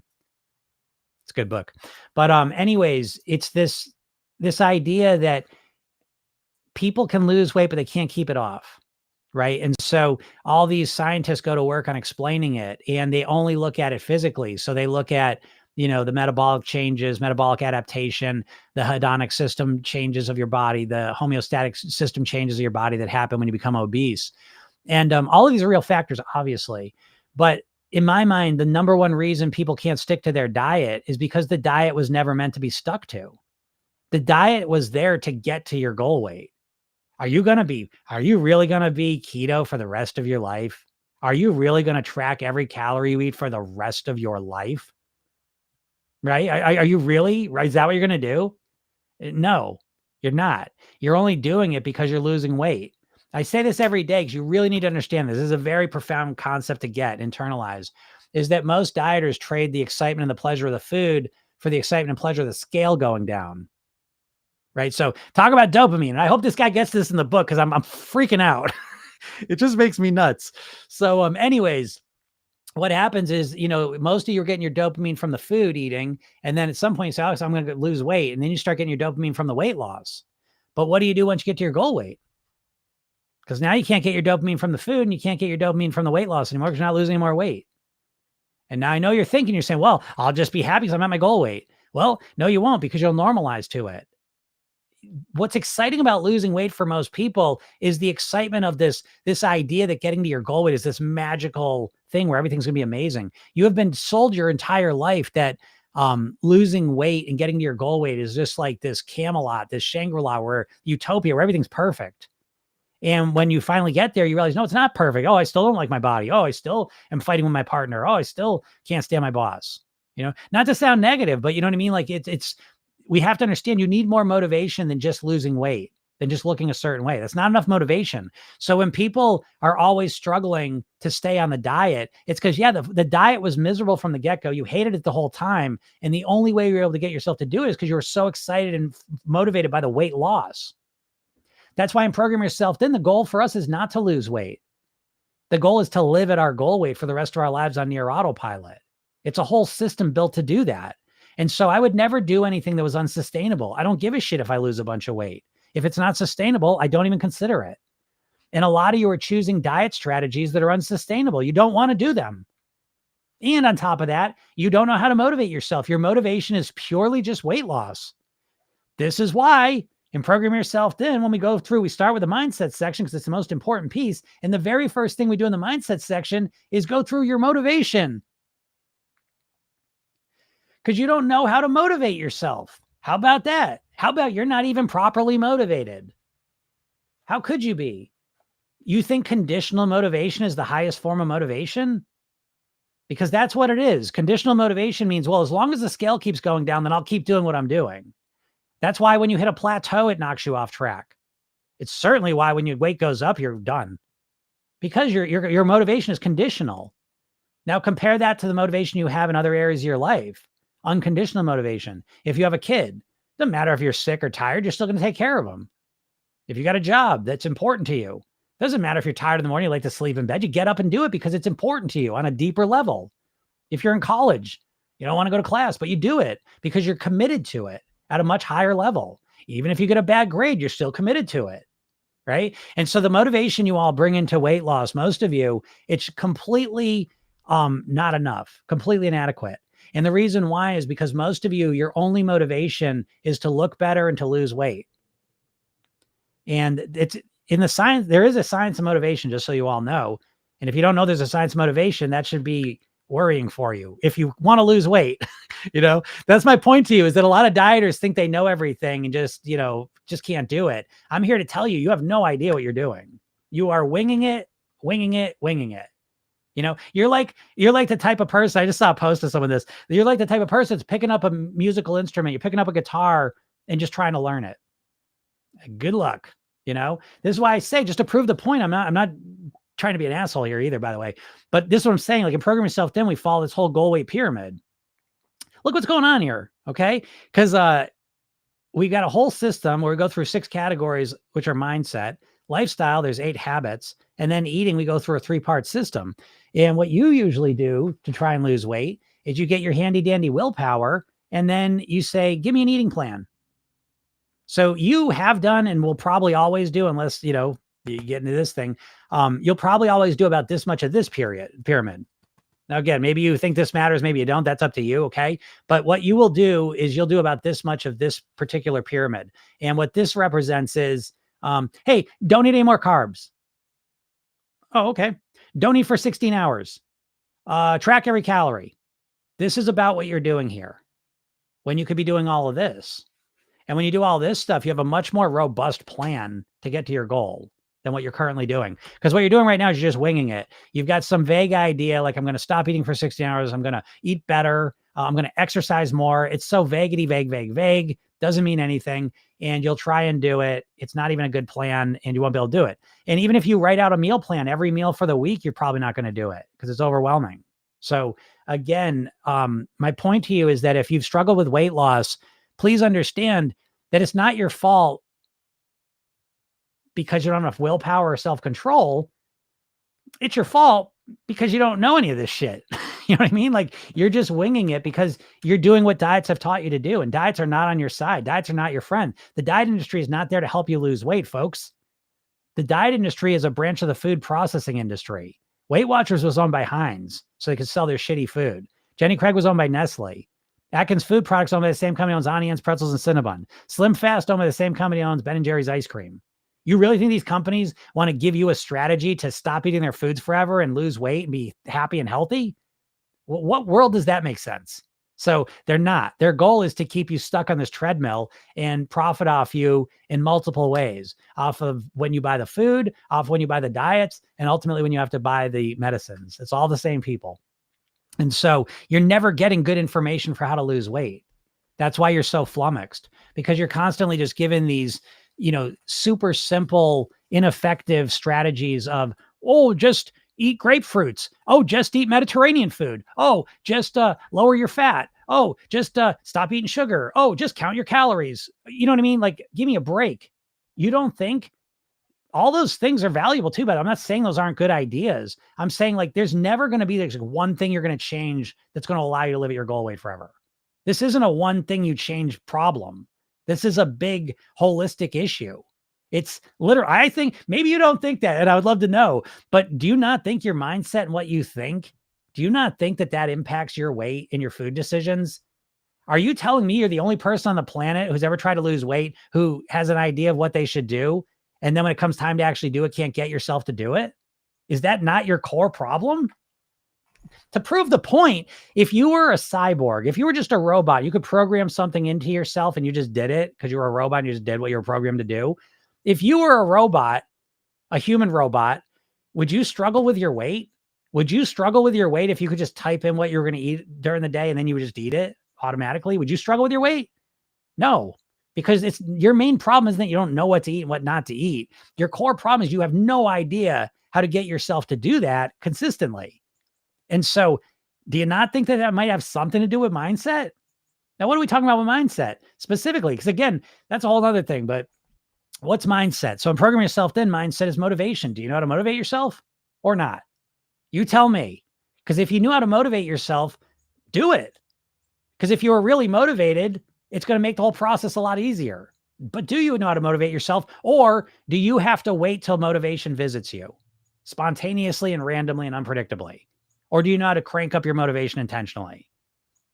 It's a good book. But anyways, it's this idea that people can lose weight, but they can't keep it off. Right. And so all these scientists go to work on explaining it, and they only look at it physically. So they look at, the metabolic changes, metabolic adaptation, the hedonic system changes of your body, the homeostatic system changes of your body that happen when you become obese. And all of these are real factors, obviously. But in my mind, the number one reason people can't stick to their diet is because the diet was never meant to be stuck to. The diet was there to get to your goal weight. Are you really going to be keto for the rest of your life? Are you really going to track every calorie you eat for the rest of your life? Right? Are you really? Right? Is that what you're going to do? No, you're not. You're only doing it because you're losing weight. I say this every day because you really need to understand this. This is a very profound concept to internalize, is that most dieters trade the excitement and the pleasure of the food for the excitement and pleasure of the scale going down. Right? So talk about dopamine. And I hope this guy gets this in the book, because I'm freaking out. It just makes me nuts. So anyways, what happens is, most of you are getting your dopamine from the food eating. And then at some point you say, "Oh, so I'm going to lose weight." And then you start getting your dopamine from the weight loss. But what do you do once you get to your goal weight? Because now you can't get your dopamine from the food and you can't get your dopamine from the weight loss anymore, because you're not losing any more weight. And now I know you're saying, "Well, I'll just be happy because I'm at my goal weight." Well, no, you won't, because you'll normalize to it. What's exciting about losing weight for most people is the excitement of this idea that getting to your goal weight is this magical thing where everything's going to be amazing. You have been sold your entire life that losing weight and getting to your goal weight is just like this Camelot, this Shangri-La, where utopia, where everything's perfect. And when you finally get there, you realize, no, it's not perfect. Oh, I still don't like my body. Oh, I still am fighting with my partner. Oh, I still can't stand my boss. Not to sound negative, but you know what I mean? Like we have to understand, you need more motivation than just losing weight, than just looking a certain way. That's not enough motivation. So when people are always struggling to stay on the diet, it's because, the diet was miserable from the get-go. You hated it the whole time. And the only way you were able to get yourself to do it is because you were so excited and motivated by the weight loss. That's why in Program Yourself Thin, the goal for us is not to lose weight. The goal is to live at our goal weight for the rest of our lives on near autopilot. It's a whole system built to do that. And so I would never do anything that was unsustainable. I don't give a shit if I lose a bunch of weight. If it's not sustainable, I don't even consider it. And a lot of you are choosing diet strategies that are unsustainable. You don't want to do them. And on top of that, you don't know how to motivate yourself. Your motivation is purely just weight loss. This is why in Program Yourself Thin, when we go through, we start with the mindset section because it's the most important piece. And the very first thing we do in the mindset section is go through your motivation. Because you don't know how to motivate yourself. How about that? How about you're not even properly motivated? How could you be? You think conditional motivation is the highest form of motivation? Because that's what it is. Conditional motivation means, well, as long as the scale keeps going down, then I'll keep doing what I'm doing. That's why when you hit a plateau, it knocks you off track. It's certainly why when your weight goes up, you're done. Because your motivation is conditional. Now compare that to the motivation you have in other areas of your life. Unconditional motivation. If you have a kid, doesn't matter if you're sick or tired, you're still going to take care of them. If you got a job that's important to you, doesn't matter if you're tired in the morning, you like to sleep in bed, you get up and do it because it's important to you on a deeper level. If you're in college, you don't want to go to class, but you do it because you're committed to it at a much higher level. Even if you get a bad grade, you're still committed to it. Right. And so the motivation you all bring into weight loss, most of you, it's completely not enough, completely inadequate. And the reason why is because most of you, your only motivation is to look better and to lose weight. And it's in the science, there is a science of motivation, just so you all know. And if you don't know there's a science of motivation, that should be worrying for you. If you want to lose weight, that's my point to you, is that a lot of dieters think they know everything and just can't do it. I'm here to tell you, you have no idea what you're doing. You are winging it. You're like the type of person, I just saw a post of some of this. You're like the type of person that's picking up a musical instrument. You're picking up a guitar and just trying to learn it. Good luck. This is why I say, just to prove the point, I'm not trying to be an asshole here either, by the way, but this is what I'm saying. Like in Program Yourself Thin, we follow this whole goal weight pyramid. Look what's going on here. Okay. Cause, we got a whole system where we go through 6 categories, which are mindset, lifestyle, there's 8 habits, and then eating, we go through a 3-part system. And what you usually do to try and lose weight is you get your handy dandy willpower, and then you say, give me an eating plan. So you have done and will probably always do, unless, you get into this thing, you'll probably always do about this much of this pyramid. Now, again, maybe you think this matters, maybe you don't. That's up to you, okay? But what you will do is you'll do about this much of this particular pyramid. And what this represents is, hey, don't eat any more carbs. Oh, okay. Don't eat for 16 hours. Track every calorie. This is about what you're doing here, when you could be doing all of this. And when you do all this stuff, you have a much more robust plan to get to your goal than what you're currently doing. Because what you're doing right now is you're just winging it. You've got some vague idea, like I'm going to stop eating for 16 hours. I'm going to eat better. I'm going to exercise more. It's so vague. Doesn't mean anything. And you'll try and do it. It's not even a good plan and you won't be able to do it. And even if you write out a meal plan, every meal for the week, you're probably not going to do it because it's overwhelming. So again, my point to you is that if you've struggled with weight loss, please understand that it's not your fault because you don't have enough willpower or self-control. It's your fault because you don't know any of this shit. You know what I mean? Like you're just winging it because you're doing what diets have taught you to do. And diets are not on your side. Diets are not your friend. The diet industry is not there to help you lose weight, folks. The diet industry is a branch of the food processing industry. Weight Watchers was owned by Heinz, so they could sell their shitty food. Jenny Craig was owned by Nestle. Atkins Food Products owned by the same company owns Onions, Pretzels, and Cinnabon. Slim Fast owned by the same company owns Ben & Jerry's ice cream. You really think these companies want to give you a strategy to stop eating their foods forever and lose weight and be happy and healthy? What world does that make sense? So they're not. Their goal is to keep you stuck on this treadmill and profit off you in multiple ways, off of when you buy the food, off when you buy the diets, and ultimately when you have to buy the medicines. It's all the same people. And so you're never getting good information for how to lose weight. That's why you're so flummoxed, because you're constantly just given these, super simple, ineffective strategies of, oh, just eat grapefruits. Oh, just eat Mediterranean food. Oh, just lower your fat. Oh, just stop eating sugar. Oh, just count your calories. You know what I mean? Like, give me a break. You don't think All those things are valuable too, but I'm not saying those aren't good ideas. I'm saying like there's never going to be like one thing you're going to change that's going to allow you to live at your goal weight forever. This isn't a one thing you change problem. This is a big holistic issue. It's literally, I think maybe you don't think that, and I would love to know, but do you not think your mindset and what you think, do you not think that that impacts your weight and your food decisions? Are you telling me you're the only person on the planet who's ever tried to lose weight who has an idea of what they should do? And then when it comes time to actually do it, can't get yourself to do it? Is that not your core problem? To prove the point, if you were a cyborg, if you were just a robot, you could program something into yourself and you just did it because you were a robot and you just did what you were programmed to do. If you were a robot, a human robot, would you struggle with your weight? Would you struggle with your weight if you could just type in what you were going to eat during the day and then you would just eat it automatically? Would you struggle with your weight? No, because it's your main problem is that you don't know what to eat and what not to eat. Your core problem is you have no idea how to get yourself to do that consistently. And so, do you not think that that might have something to do with mindset? Now, what are we talking about with mindset specifically? Because again, that's a whole other thing, but what's mindset? So in Program Yourself Thin, mindset is motivation. Do you know how to motivate yourself or not? You tell me. Because if you knew how to motivate yourself, do it. Because if you were really motivated, it's going to make the whole process a lot easier. But do you know how to motivate yourself? Or do you have to wait till motivation visits you spontaneously and randomly and unpredictably? Or do you know how to crank up your motivation intentionally?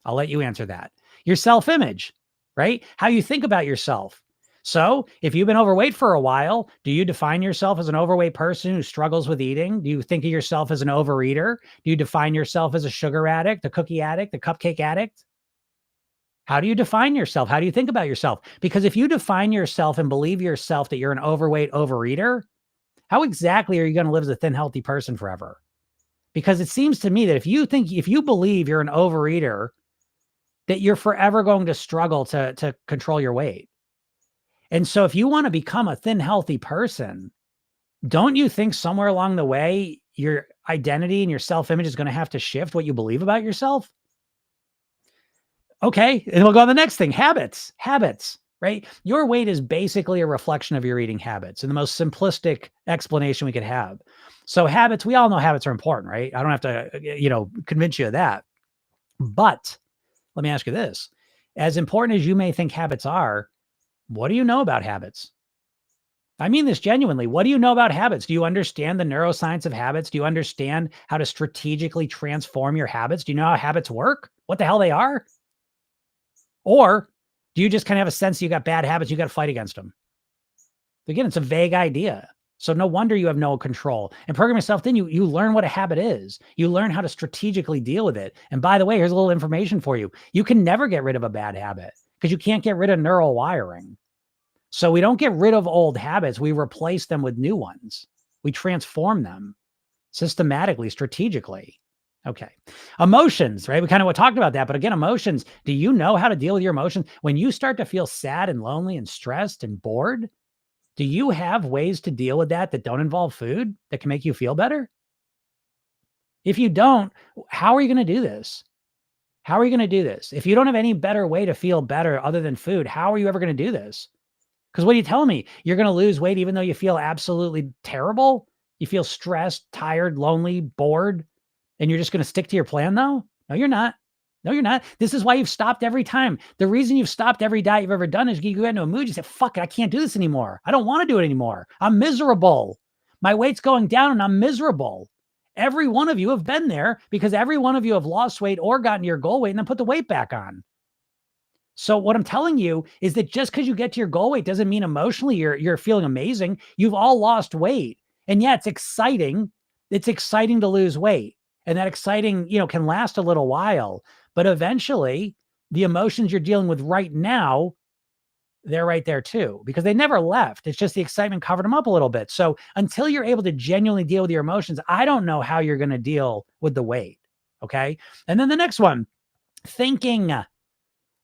I'll let you answer that. Your self-image, right? How you think about yourself. So if you've been overweight for a while, do you define yourself as an overweight person who struggles with eating? Do you think of yourself as an overeater? Do you define yourself as a sugar addict, a cookie addict, a cupcake addict? How do you define yourself? How do you think about yourself? Because if you define yourself and believe yourself that you're an overweight overeater, how exactly are you going to live as a thin, healthy person forever? Because it seems to me that if you believe you're an overeater, that you're forever going to struggle to control your weight. And so if you want to become a thin, healthy person, don't you think somewhere along the way, your identity and your self-image is going to have to shift what you believe about yourself? Okay. And we'll go on the next thing, habits, right? Your weight is basically a reflection of your eating habits in the most simplistic explanation we could have. So habits, we all know habits are important, right? I don't have to, convince you of that. But let me ask you this. As important as you may think habits are, what do you know about habits? I mean this genuinely. What do you know about habits? Do you understand the neuroscience of habits? Do you understand how to strategically transform your habits? Do you know how habits work? What the hell they are? Or do you just kind of have a sense you got bad habits, you got to fight against them? Again, it's a vague idea. So no wonder you have no control. And Program Yourself Thin, you learn what a habit is. You learn how to strategically deal with it. And by the way, here's a little information for you. You can never get rid of a bad habit because you can't get rid of neural wiring. So we don't get rid of old habits. We replace them with new ones. We transform them systematically, strategically. Okay. Emotions, right? We kind of talked about that. But again, emotions, do you know how to deal with your emotions? When you start to feel sad and lonely and stressed and bored, do you have ways to deal with that don't involve food that can make you feel better? If you don't, how are you going to do this? How are you going to do this? If you don't have any better way to feel better other than food, how are you ever going to do this? Because what are you telling me? You're going to lose weight even though you feel absolutely terrible? You feel stressed, tired, lonely, bored, and you're just going to stick to your plan though? No, you're not. No, you're not. This is why you've stopped every time. The reason you've stopped every diet you've ever done is you get into a mood. You say, fuck it, I can't do this anymore. I don't want to do it anymore. I'm miserable. My weight's going down and I'm miserable. Every one of you have been there because every one of you have lost weight or gotten to your goal weight and then put the weight back on. So what I'm telling you is that just because you get to your goal weight doesn't mean emotionally you're feeling amazing. You've all lost weight. And yeah, it's exciting. It's exciting to lose weight. And that exciting, can last a little while. But eventually, the emotions you're dealing with right now, they're right there too, because they never left. It's just the excitement covered them up a little bit. So until you're able to genuinely deal with your emotions, I don't know how you're going to deal with the weight. Okay. And then the next one, thinking,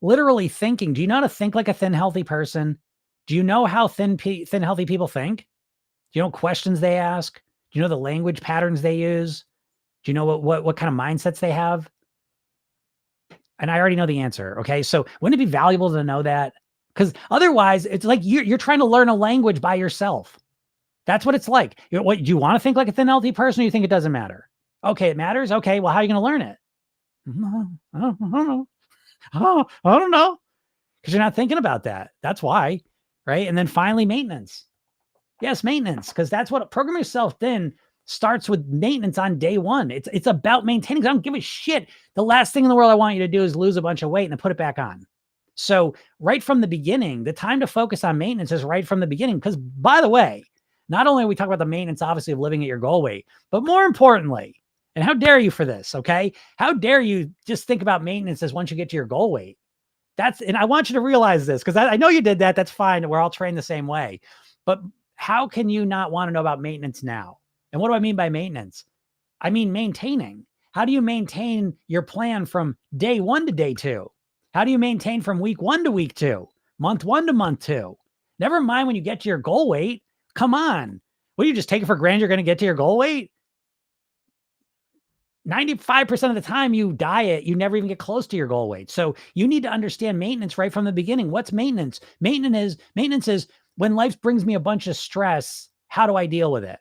literally thinking. Do you know how to think like a thin, healthy person? Do you know how thin, healthy people think? Do you know what questions they ask? Do you know the language patterns they use? Do you know what kind of mindsets they have? And I already know the answer. Okay. So wouldn't it be valuable to know that? Because otherwise it's like you're trying to learn a language by yourself. That's what it's like. What do you want to think like a thin, healthy person, or you think it doesn't matter? Okay, it matters. Okay, well, how are you going to learn it? I don't know. I don't know. Because you're not thinking about that. That's why, right? And then finally, maintenance. Yes, maintenance, because that's what program yourself thin starts with maintenance on day one. It's about maintaining. I don't give a shit. The last thing in the world I want you to do is lose a bunch of weight and then put it back on. So right from the beginning, the time to focus on maintenance is right from the beginning. Because by the way, not only are we talking about the maintenance, obviously, of living at your goal weight, but more importantly, and how dare you for this, okay? How dare you just think about maintenance as once you get to your goal weight? And I want you to realize this, because I know you did that. That's fine. We're all trained the same way. But how can you not want to know about maintenance now? And what do I mean by maintenance? I mean maintaining. How do you maintain your plan from day one to day two? How do you maintain from week one to week two, month one to month two? Never mind when you get to your goal weight. Come on. What do you just take it for granted you're going to get to your goal weight? 95% of the time you diet, you never even get close to your goal weight. So you need to understand maintenance right from the beginning. What's maintenance? Maintenance is when life brings me a bunch of stress, how do I deal with it?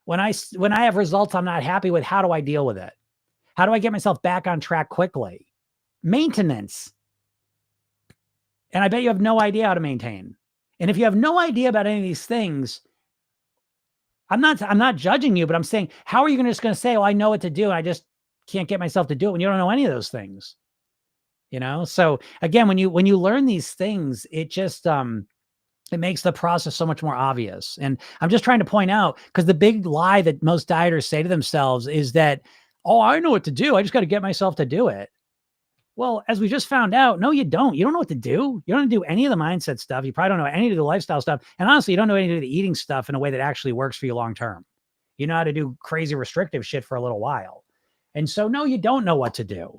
When I have results I'm not happy with, how do I deal with it? How do I get myself back on track quickly? Maintenance. And I bet you have no idea how to maintain. And if you have no idea about any of these things, I'm not judging you, but I'm saying, how are you just going to say, oh, I know what to do, and I just can't get myself to do it when you don't know any of those things? So again, when you learn these things, it just it makes the process so much more obvious. And I'm just trying to point out, because the big lie that most dieters say to themselves is that, oh, I know what to do, I just got to get myself to do it. Well, as we just found out, no, you don't. You don't know what to do. You don't do any of the mindset stuff. You probably don't know any of the lifestyle stuff. And honestly, you don't know any of the eating stuff in a way that actually works for you long term. You know how to do crazy restrictive shit for a little while. And so, no, you don't know what to do.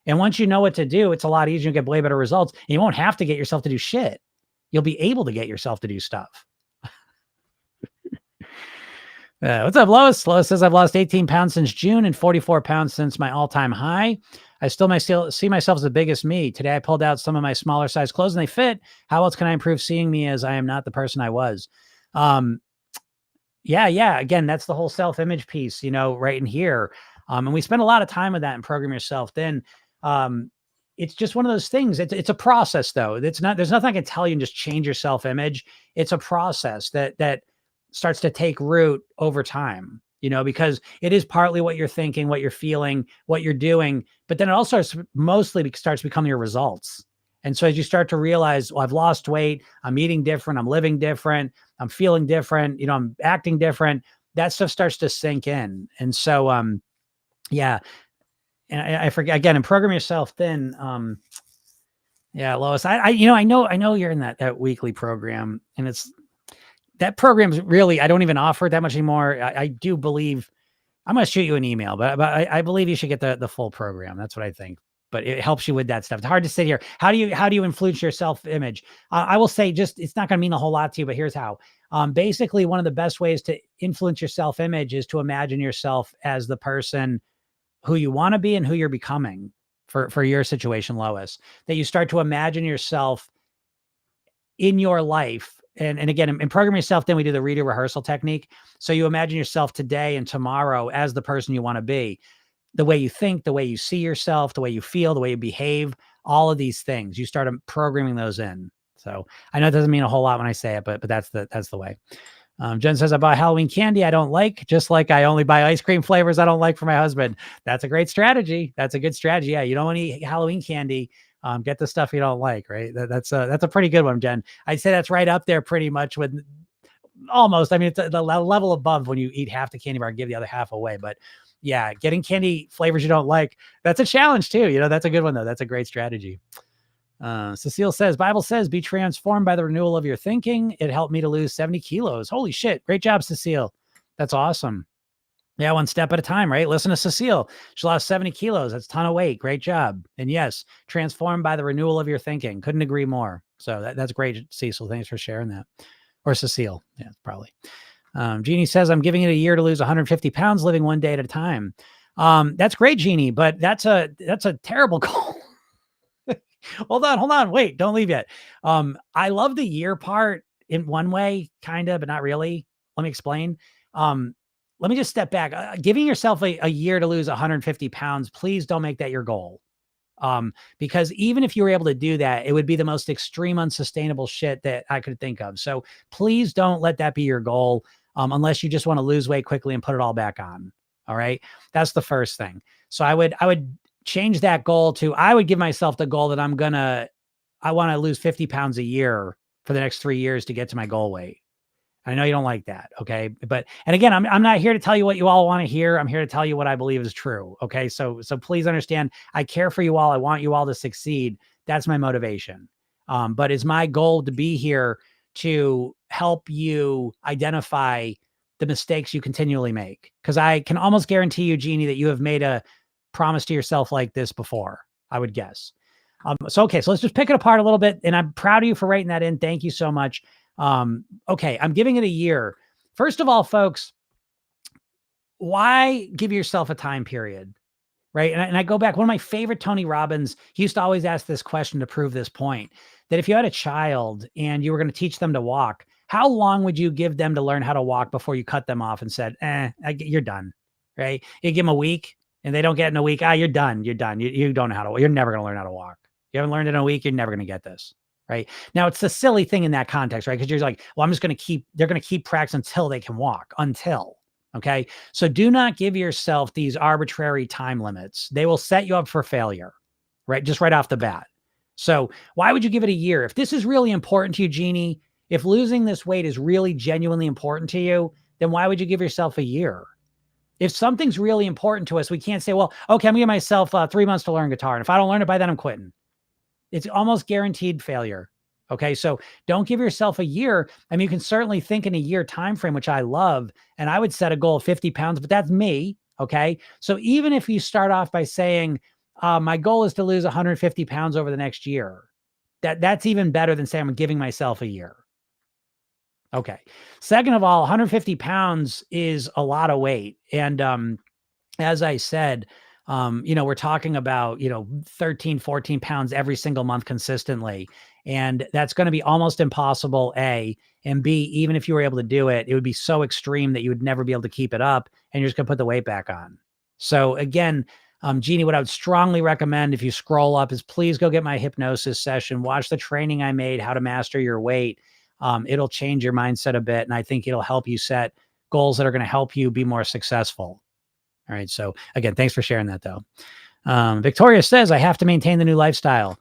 And once you know what to do, it's a lot easier to get way better results. And you won't have to get yourself to do shit. You'll be able to get yourself to do stuff. What's up, Lois? Lois says, I've lost 18 pounds since June and 44 pounds since my all-time high. I still see myself as the biggest me. Today, I pulled out some of my smaller size clothes and they fit. How else can I improve seeing me as I am not the person I was? Yeah. Again, that's the whole self-image piece, right in here. And we spend a lot of time with that in Program Yourself. Then it's just one of those things. It's a process, though. There's nothing I can tell you and just change your self-image. It's a process that starts to take root over time, because it is partly what you're thinking, what you're feeling, what you're doing, but then it also mostly starts becoming your results. And so as you start to realize, well, I've lost weight, I'm eating different, I'm living different, I'm feeling different, I'm acting different, that stuff starts to sink in. And so, yeah. And I forget, again, in Program Yourself Thin, yeah, Lois, I know you're in that weekly program, and that program's really, I don't even offer it that much anymore. I do believe, I'm going to shoot you an email, but I believe you should get the full program. That's what I think. But it helps you with that stuff. It's hard to sit here. How do you influence your self-image? I will say, it's not going to mean a whole lot to you, but here's how. Basically, one of the best ways to influence your self-image is to imagine yourself as the person who you want to be and who you're becoming for your situation, Lois. That you start to imagine yourself in your life. And again, in Program Yourself, then we do the redo rehearsal technique. So you imagine yourself today and tomorrow as the person you want to be, the way you think, the way you see yourself, the way you feel, the way you behave, all of these things. You start programming those in. So I know it doesn't mean a whole lot when I say it, but that's the way. Jen says, I buy Halloween candy I don't like, just like I only buy ice cream flavors I don't like for my husband. That's a great strategy. That's a good strategy. Yeah, you don't want to eat Halloween candy. Get the stuff you don't like, right? That's a pretty good one, Jen. I'd say that's right up there pretty much with almost. I mean, it's the level above when you eat half the candy bar and give the other half away. But yeah, getting candy flavors you don't like, that's a challenge too. That's a good one though. That's a great strategy. Cecile says, Bible says, be transformed by the renewal of your thinking. It helped me to lose 70 kilos. Holy shit. Great job, Cecile. That's awesome. Yeah, one step at a time, right? Listen to Cecile. She lost 70 kilos. That's a ton of weight. Great job. And yes, transformed by the renewal of your thinking. Couldn't agree more. So that's great, Cecil. Thanks for sharing that. Or Cecile. Yeah, probably. Jeannie says, I'm giving it a year to lose 150 pounds, living one day at a time. That's great, Jeannie, but that's a terrible goal. Hold on. Wait, don't leave yet. I love the year part in one way, kind of, but not really. let me explain. Um, let me just step back. Giving yourself a year to lose 150 pounds, please don't make that your goal. Because even if you were able to do that, it would be the most extreme, unsustainable shit that I could think of. So please don't let that be your goal, unless you just want to lose weight quickly and put it all back on. All right. That's the first thing. So I would change that goal to, I would give myself the goal that I want to lose 50 pounds a year for the next 3 years to get to my goal weight. I know you don't like that. Okay. But, and again, I'm not here to tell you what you all want to hear. I'm here to tell you what I believe is true. Okay. So please understand, I care for you all. I want you all to succeed. That's my motivation. But it's my goal to be here to help you identify the mistakes you continually make. Cause I can almost guarantee you, Jeannie, that you have made a promise to yourself like this before, I would guess. Okay. So let's just pick it apart a little bit. And I'm proud of you for writing that in. Thank you so much. Okay, I'm giving it a year. First of all, folks, why give yourself a time period? Right. And I go back, one of my favorite Tony Robbins, he used to always ask this question to prove this point, that if you had a child and you were going to teach them to walk, how long would you give them to learn how to walk before you cut them off and said, you're done. Right. You give them a week and they don't get in a week. You're done. You're done. You don't know how to, you're never going to learn how to walk. You haven't learned in a week. You're never going to get this. Right. Now it's a silly thing in that context, right? Because you're like, well, they're going to keep practice until they can walk okay. So do not give yourself these arbitrary time limits. They will set you up for failure, right? Just right off the bat. So why would you give it a year? If this is really important to you, Jeannie, if losing this weight is really genuinely important to you, then why would you give yourself a year? If something's really important to us, we can't say, well, okay, I'm giving myself 3 months to learn guitar. And if I don't learn it by then, I'm quitting. It's almost guaranteed failure. Okay. So don't give yourself a year. I mean, you can certainly think in a year time frame, which I love. And I would set a goal of 50 pounds, but that's me. Okay. So even if you start off by saying, my goal is to lose 150 pounds over the next year, that's even better than saying I'm giving myself a year. Okay. Second of all, 150 pounds is a lot of weight. And as I said, we're talking about, 13, 14 pounds every single month consistently. And that's going to be almost impossible, A, and B, even if you were able to do it, it would be so extreme that you would never be able to keep it up and you're just going to put the weight back on. So again, Jeannie, what I would strongly recommend if you scroll up is please go get my hypnosis session, watch the training I made, how to master your weight. It'll change your mindset a bit. And I think it'll help you set goals that are going to help you be more successful. All right. So again, thanks for sharing that though. Victoria says, I have to maintain the new lifestyle.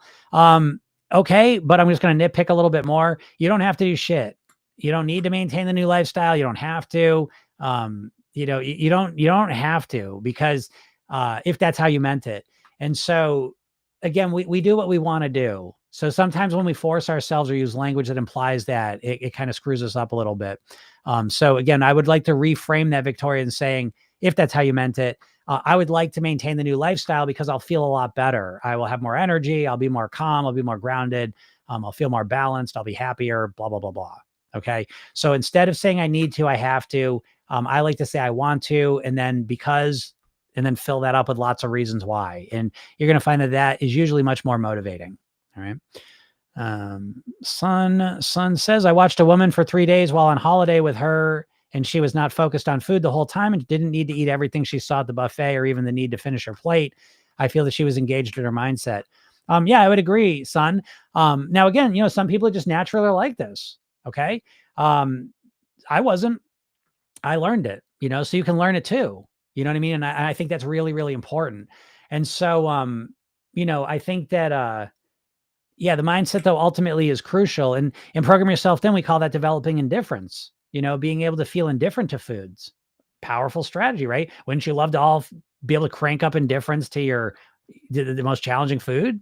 Okay. But I'm just going to nitpick a little bit more. You don't have to do shit. You don't need to maintain the new lifestyle. You don't have to, you don't have to, because, if that's how you meant it. And so again, we do what we want to do. So sometimes when we force ourselves or use language that implies that, it kind of screws us up a little bit. So again, I would like to reframe that, Victoria, and saying, if that's how you meant it, I would like to maintain the new lifestyle because I'll feel a lot better. I will have more energy. I'll be more calm. I'll be more grounded. I'll feel more balanced. I'll be happier, blah, blah, blah, blah. Okay. So instead of saying I need to, I have to, I like to say I want to, and then fill that up with lots of reasons why. And you're going to find that is usually much more motivating. All right. Son says, I watched a woman for 3 days while on holiday with her, and she was not focused on food the whole time and didn't need to eat everything she saw at the buffet or even the need to finish her plate. I feel that she was engaged in her mindset. Yeah, I would agree, son. Now again, some people are just naturally like this. Okay. I wasn't, I learned it, so you can learn it too. You know what I mean? And I think that's really, really important. And so, I think that, yeah, the mindset though ultimately is crucial. And in Program Yourself Then, we call that developing indifference, being able to feel indifferent to foods. Powerful strategy, right? Wouldn't you love to all be able to crank up indifference to the most challenging food,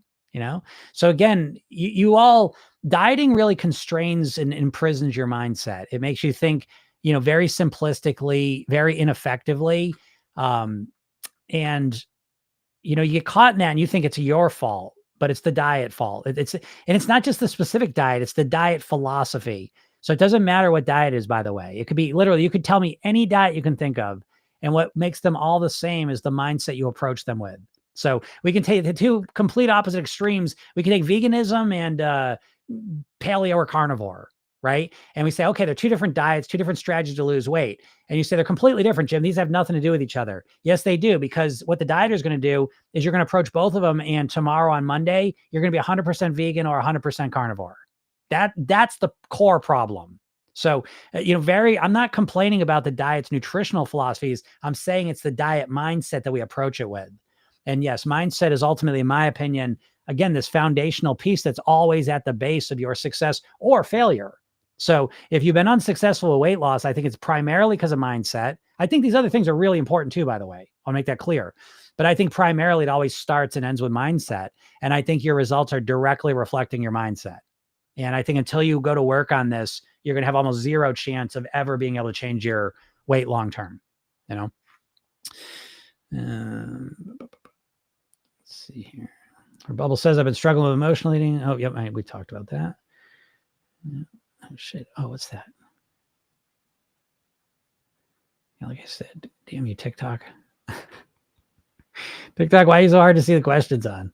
So again, you all, dieting really constrains and imprisons your mindset. It makes you think, very simplistically, very ineffectively. And you get caught in that and you think it's your fault, but it's the diet fault. And it's not just the specific diet, it's the diet philosophy. So it doesn't matter what diet is, by the way. It could be literally, you could tell me any diet you can think of. And what makes them all the same is the mindset you approach them with. So we can take the two complete opposite extremes. We can take veganism and paleo or carnivore. right? And we say, okay, they're two different diets, two different strategies to lose weight. And you say they're completely different, Jim. These have nothing to do with each other. Yes, they do, because what the dieter is going to do is you're going to approach both of them. And tomorrow on Monday, you're going to be 100% vegan or 100% carnivore. That's the core problem. So, I'm not complaining about the diet's nutritional philosophies. I'm saying it's the diet mindset that we approach it with. And yes, mindset is ultimately, in my opinion, again, this foundational piece that's always at the base of your success or failure. So if you've been unsuccessful with weight loss, I think it's primarily because of mindset. I think these other things are really important too, by the way. I'll make that clear. But I think primarily it always starts and ends with mindset. And I think your results are directly reflecting your mindset. And I think until you go to work on this, you're going to have almost zero chance of ever being able to change your weight long term. Let's see here. Our Bubble says, I've been struggling with emotional eating. Oh, yep. We talked about that. Oh, shit. Oh, what's that? Yeah, like I said, damn you, TikTok. TikTok, why are you so hard to see the questions on?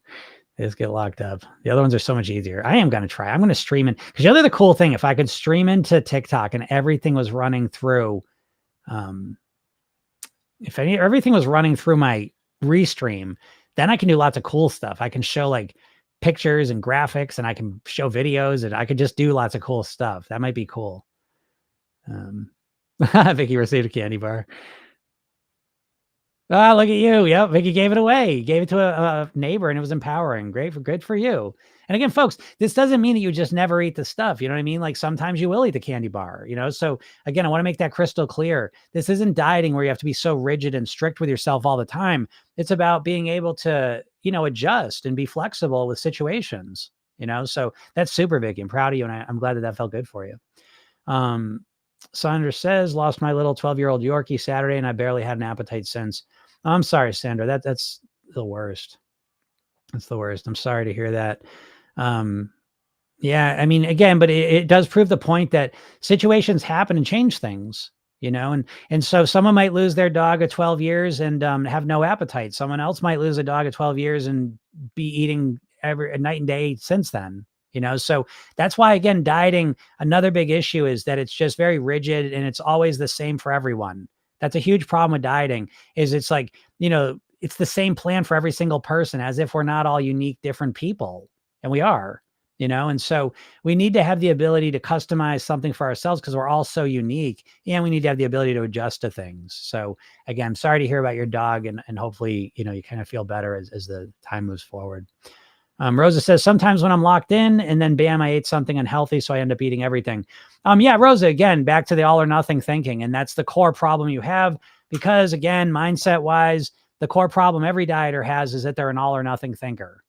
They just get locked up. The other ones are so much easier. I am going to try. I'm going to stream in. Because the other cool thing, if I could stream into TikTok and everything was running through, everything was running through my restream, then I can do lots of cool stuff. I can show like pictures and graphics, and I can show videos, and I could just do lots of cool stuff. That might be cool. Vicky received a candy bar. Ah, look at you. Yep. Vicky gave it away. Gave it to a neighbor, and it was empowering. Good for you. And again, folks, this doesn't mean that you just never eat the stuff. You know what I mean? Like sometimes you will eat the candy bar, So again, I want to make that crystal clear. This isn't dieting where you have to be so rigid and strict with yourself all the time. It's about being able to, adjust and be flexible with situations, So that's super, Vicky. I'm proud of you. And I'm glad that felt good for you. Sandra says, lost my little 12-year-old Yorkie Saturday, and I barely had an appetite since. I'm sorry, Sandra. That's the worst. That's the worst. I'm sorry to hear that. Yeah, I mean, again, but it does prove the point that situations happen and change things, and so someone might lose their dog at 12 years and have no appetite. Someone else might lose a dog at 12 years and be eating every night and day since then. So that's why, again, dieting, another big issue is that it's just very rigid and it's always the same for everyone. That's a huge problem with dieting is it's like, it's the same plan for every single person, as if we're not all unique, different people. And we are, and so we need to have the ability to customize something for ourselves because we're all so unique, and we need to have the ability to adjust to things. So again, I'm sorry to hear about your dog, and hopefully, you kind of feel better as the time moves forward. Rosa says, sometimes when I'm locked in and then bam, I ate something unhealthy, so I end up eating everything. Yeah, Rosa, again, back to the all or nothing thinking. And that's the core problem you have because, again, mindset wise, the core problem every dieter has is that they're an all or nothing thinker.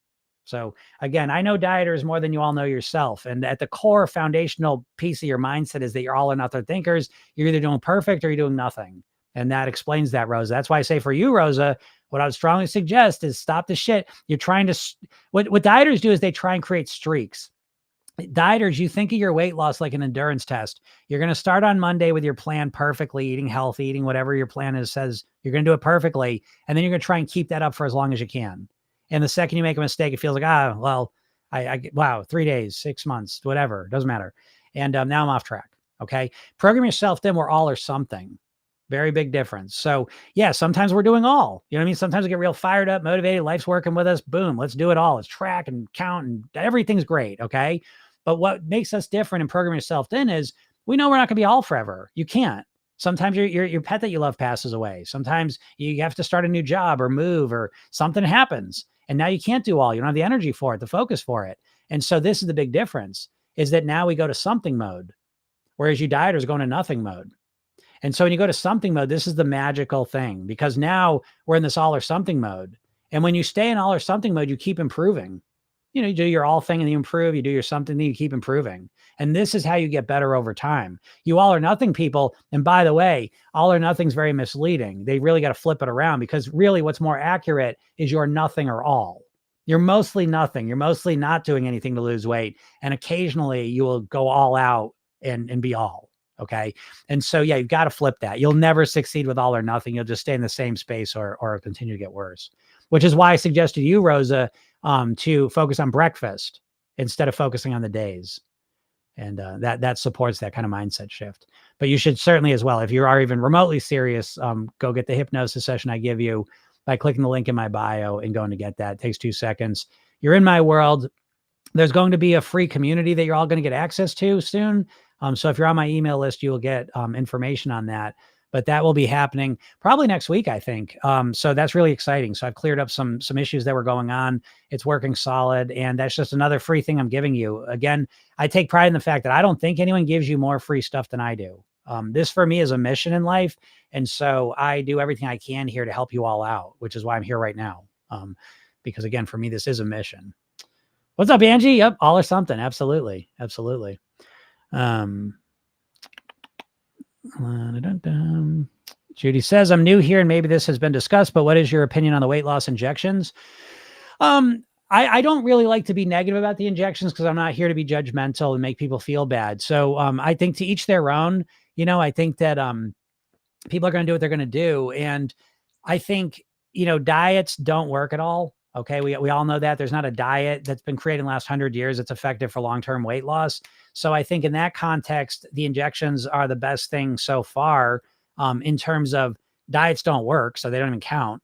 So again, I know dieters more than you all know yourself. And at the core foundational piece of your mindset is that you're all or nothing thinkers. You're either doing perfect or you're doing nothing. And that explains that, Rosa. That's why I say for you, Rosa, what I would strongly suggest is stop the shit. You're trying to, what dieters do is they try and create streaks. Dieters, you think of your weight loss like an endurance test. You're going to start on Monday with your plan perfectly, eating healthy, eating whatever your plan is, says you're going to do it perfectly. And then you're going to try and keep that up for as long as you can. And the second you make a mistake, it feels like, wow, 3 days, 6 months, whatever, doesn't matter. And now I'm off track. Okay. Program yourself, then we're all or something. Very big difference. So yeah, sometimes we're doing all, you know what I mean? Sometimes we get real fired up, motivated, life's working with us. Boom, let's do it all. Let's track and count and everything's great. Okay. But what makes us different and program yourself then is we know we're not gonna be all forever. You can't. Sometimes your pet that you love passes away. Sometimes you have to start a new job or move or something happens. And now you can't do all. You don't have the energy for it, the focus for it. And so this is the big difference is that now we go to something mode, whereas you dieters go into nothing mode. And so when you go to something mode, this is the magical thing because now we're in this all or something mode. And when you stay in all or something mode, you keep improving. You do your all thing and you improve, you do your something, then you keep improving. And this is how you get better over time. You all or nothing people, and by the way, all or nothing is very misleading. They really got to flip it around because really what's more accurate is you're nothing or all. You're mostly nothing. You're mostly not doing anything to lose weight. And occasionally you will go all out and be all. Okay. And so, yeah, you've got to flip that. You'll never succeed with all or nothing. You'll just stay in the same space or continue to get worse, which is why I suggested you, Rosa, to focus on breakfast instead of focusing on the days. And that supports that kind of mindset shift. But you should certainly as well, if you are even remotely serious, go get the hypnosis session I give you by clicking the link in my bio and going to get that. It takes 2 seconds. You're in my world. There's going to be a free community that you're all going to get access to soon. So if you're on my email list, you will get information on that. But that will be happening probably next week, I think. So that's really exciting. So I've cleared up some issues that were going on. It's working solid, and that's just another free thing I'm giving you. Again, I take pride in the fact that I don't think anyone gives you more free stuff than I do. This for me is a mission in life, and so I do everything I can here to help you all out, which is why I'm here right now. Because again, for me, this is a mission. What's up, Angie? Yep, all or something. Absolutely, absolutely. Judy says, I'm new here and maybe this has been discussed, but what is your opinion on the weight loss injections? I don't really like to be negative about the injections because I'm not here to be judgmental and make people feel bad. So I think to each their own. I think that people are going to do what they're going to do. And I think, diets don't work at all. Okay. We all know that there's not a diet that's been created in the last 100 years that's effective for long-term weight loss. So I think in that context, the injections are the best thing so far in terms of diets don't work. So they don't even count.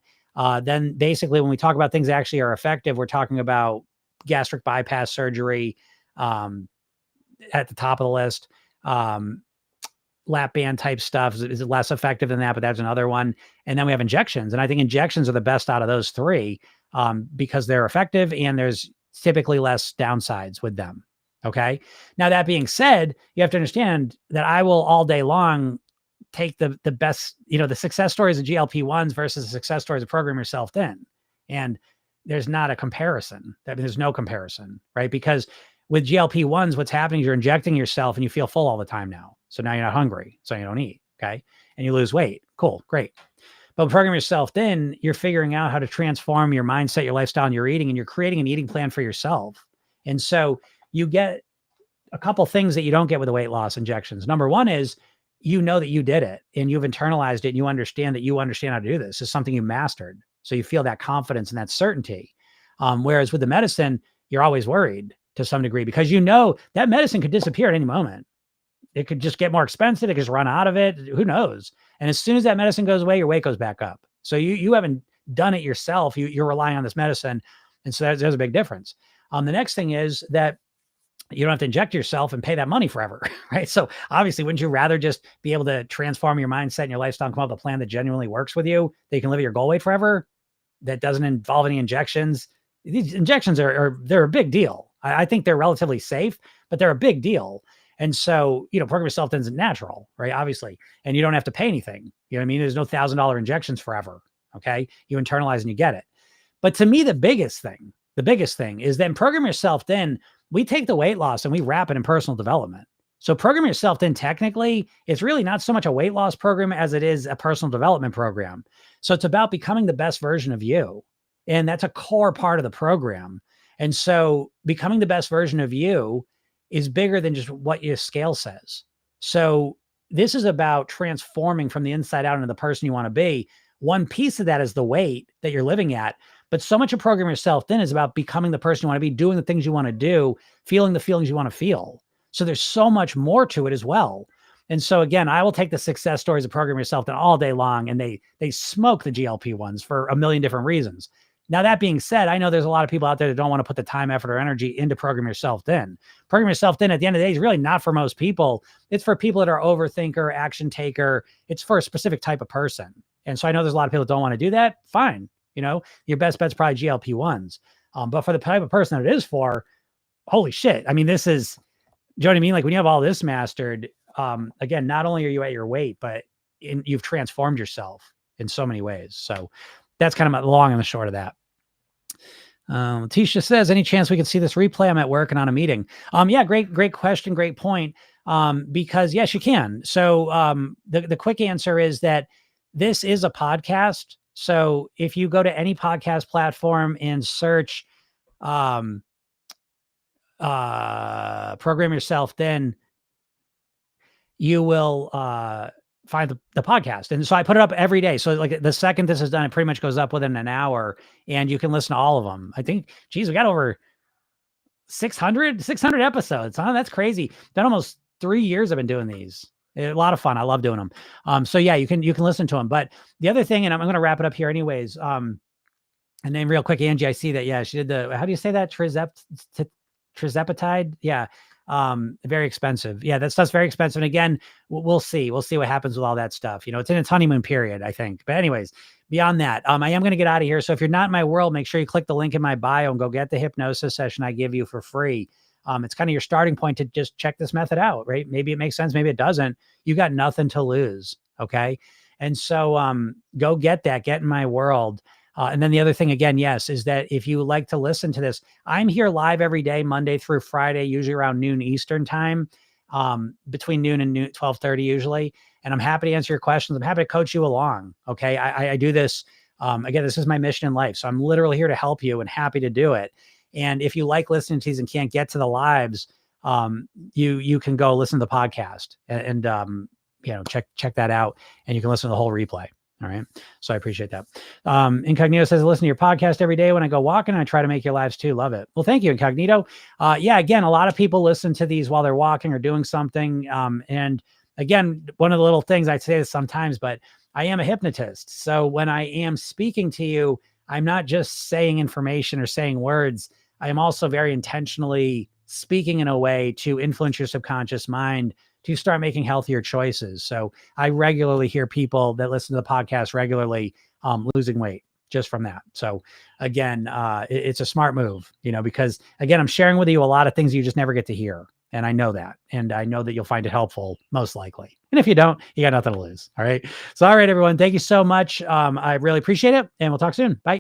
Then basically when we talk about things that actually are effective, we're talking about gastric bypass surgery at the top of the list. Lap band type stuff is less effective than that, but that's another one. And then we have injections. And I think injections are the best out of those three because they're effective and there's typically less downsides with them. Okay. Now, that being said, you have to understand that I will all day long take the best, the success stories of GLP-1s versus the success stories of Program Yourself Thin. And there's not a comparison. There's no comparison, right? Because with GLP-1s, what's happening is you're injecting yourself and you feel full all the time now. So now you're not hungry. So you don't eat. Okay. And you lose weight. Cool. Great. But Program Yourself Thin, you're figuring out how to transform your mindset, your lifestyle, and your eating, and you're creating an eating plan for yourself. And so you get a couple things that you don't get with the weight loss injections. Number one is, that you did it and you've internalized it and you understand how to do this. It's something you mastered. So you feel that confidence and that certainty. Whereas with the medicine, you're always worried to some degree because that medicine could disappear at any moment. It could just get more expensive. It could just run out of it. Who knows? And as soon as that medicine goes away, your weight goes back up. So you haven't done it yourself. You're relying on this medicine. And so there's a big difference. The next thing is that you don't have to inject yourself and pay that money forever, right? So obviously, wouldn't you rather just be able to transform your mindset and your lifestyle and come up with a plan that genuinely works with you, that you can live at your goal weight forever, that doesn't involve any injections? These injections they're a big deal. I think they're relatively safe, but they're a big deal. And so, Program Yourself Thin isn't natural, right? Obviously, and you don't have to pay anything. You know what I mean? There's no $1,000 injections forever. Okay. You internalize and you get it. But to me, the biggest thing is that in Program Yourself Thin, we take the weight loss and we wrap it in personal development. So Program Yourself Thin, technically, it's really not so much a weight loss program as it is a personal development program. So it's about becoming the best version of you. And that's a core part of the program. And so becoming the best version of you is bigger than just what your scale says. So this is about transforming from the inside out into the person you want to be. One piece of that is the weight that you're living at. But so much of Program Yourself Thin is about becoming the person you want to be, doing the things you want to do, feeling the feelings you want to feel. So there's so much more to it as well. And so again, I will take the success stories of Program Yourself Thin all day long, and they smoke the GLP-1s for a million different reasons. Now, that being said, I know there's a lot of people out there that don't want to put the time, effort, or energy into Program Yourself Thin. Program Yourself Thin, at the end of the day, is really not for most people. It's for people that are overthinker, action taker. It's for a specific type of person. And so I know there's a lot of people that don't want to do that. Fine. Your best bet's probably GLP-1s. But for the type of person that it is for, holy shit. I mean, this is, do you know what I mean? Like when you have all this mastered, again, not only are you at your weight, but you've transformed yourself in so many ways. So that's kind of the long and the short of that. Tisha says, any chance we could see this replay? I'm at work and on a meeting. Yeah, great question. Great point. Because yes, you can. So the quick answer is that this is a podcast. So if you go to any podcast platform and search Program Yourself Thin, you will find the podcast. And so I put it up every day. So like the second this is done, it pretty much goes up within an hour and you can listen to all of them. I think, geez, we got over 600 episodes. Huh? That's crazy. Been almost 3 years I've been doing these. A lot of fun. I love doing them. So yeah, you can listen to them. But the other thing, and I'm going to wrap it up here anyways. And then real quick, Angie, I see that. Yeah, she did how do you say that? Trizepatide. Yeah. Very expensive. Yeah, that stuff's very expensive. And again, we'll see. We'll see what happens with all that stuff. It's in its honeymoon period, I think. But anyways, beyond that, I am going to get out of here. So if you're not in my world, make sure you click the link in my bio and go get the hypnosis session I give you for free. It's kind of your starting point to just check this method out, right? Maybe it makes sense. Maybe it doesn't. You got nothing to lose. Okay. And so, go get that, get in my world. And then the other thing again, yes, is that if you like to listen to this, I'm here live every day, Monday through Friday, usually around noon Eastern time, between noon and 12:30 usually. And I'm happy to answer your questions. I'm happy to coach you along. Okay. I do this. Again, this is my mission in life. So I'm literally here to help you and happy to do it. And if you like listening to these and can't get to the lives, you can go listen to the podcast and check that out, and you can listen to the whole replay. All right. So I appreciate that. Incognito says, I listen to your podcast every day when I go walking. I try to make your lives too. Love it. Well, thank you, Incognito. Yeah, again, a lot of people listen to these while they're walking or doing something. And again, one of the little things I say this sometimes, but I am a hypnotist. So when I am speaking to you, I'm not just saying information or saying words. I am also very intentionally speaking in a way to influence your subconscious mind to start making healthier choices. So I regularly hear people that listen to the podcast regularly losing weight just from that. So again, it's a smart move, because again, I'm sharing with you a lot of things you just never get to hear. And I know that. And I know that you'll find it helpful, most likely. And if you don't, you got nothing to lose. All right. So, all right, everyone. Thank you so much. I really appreciate it. And we'll talk soon. Bye.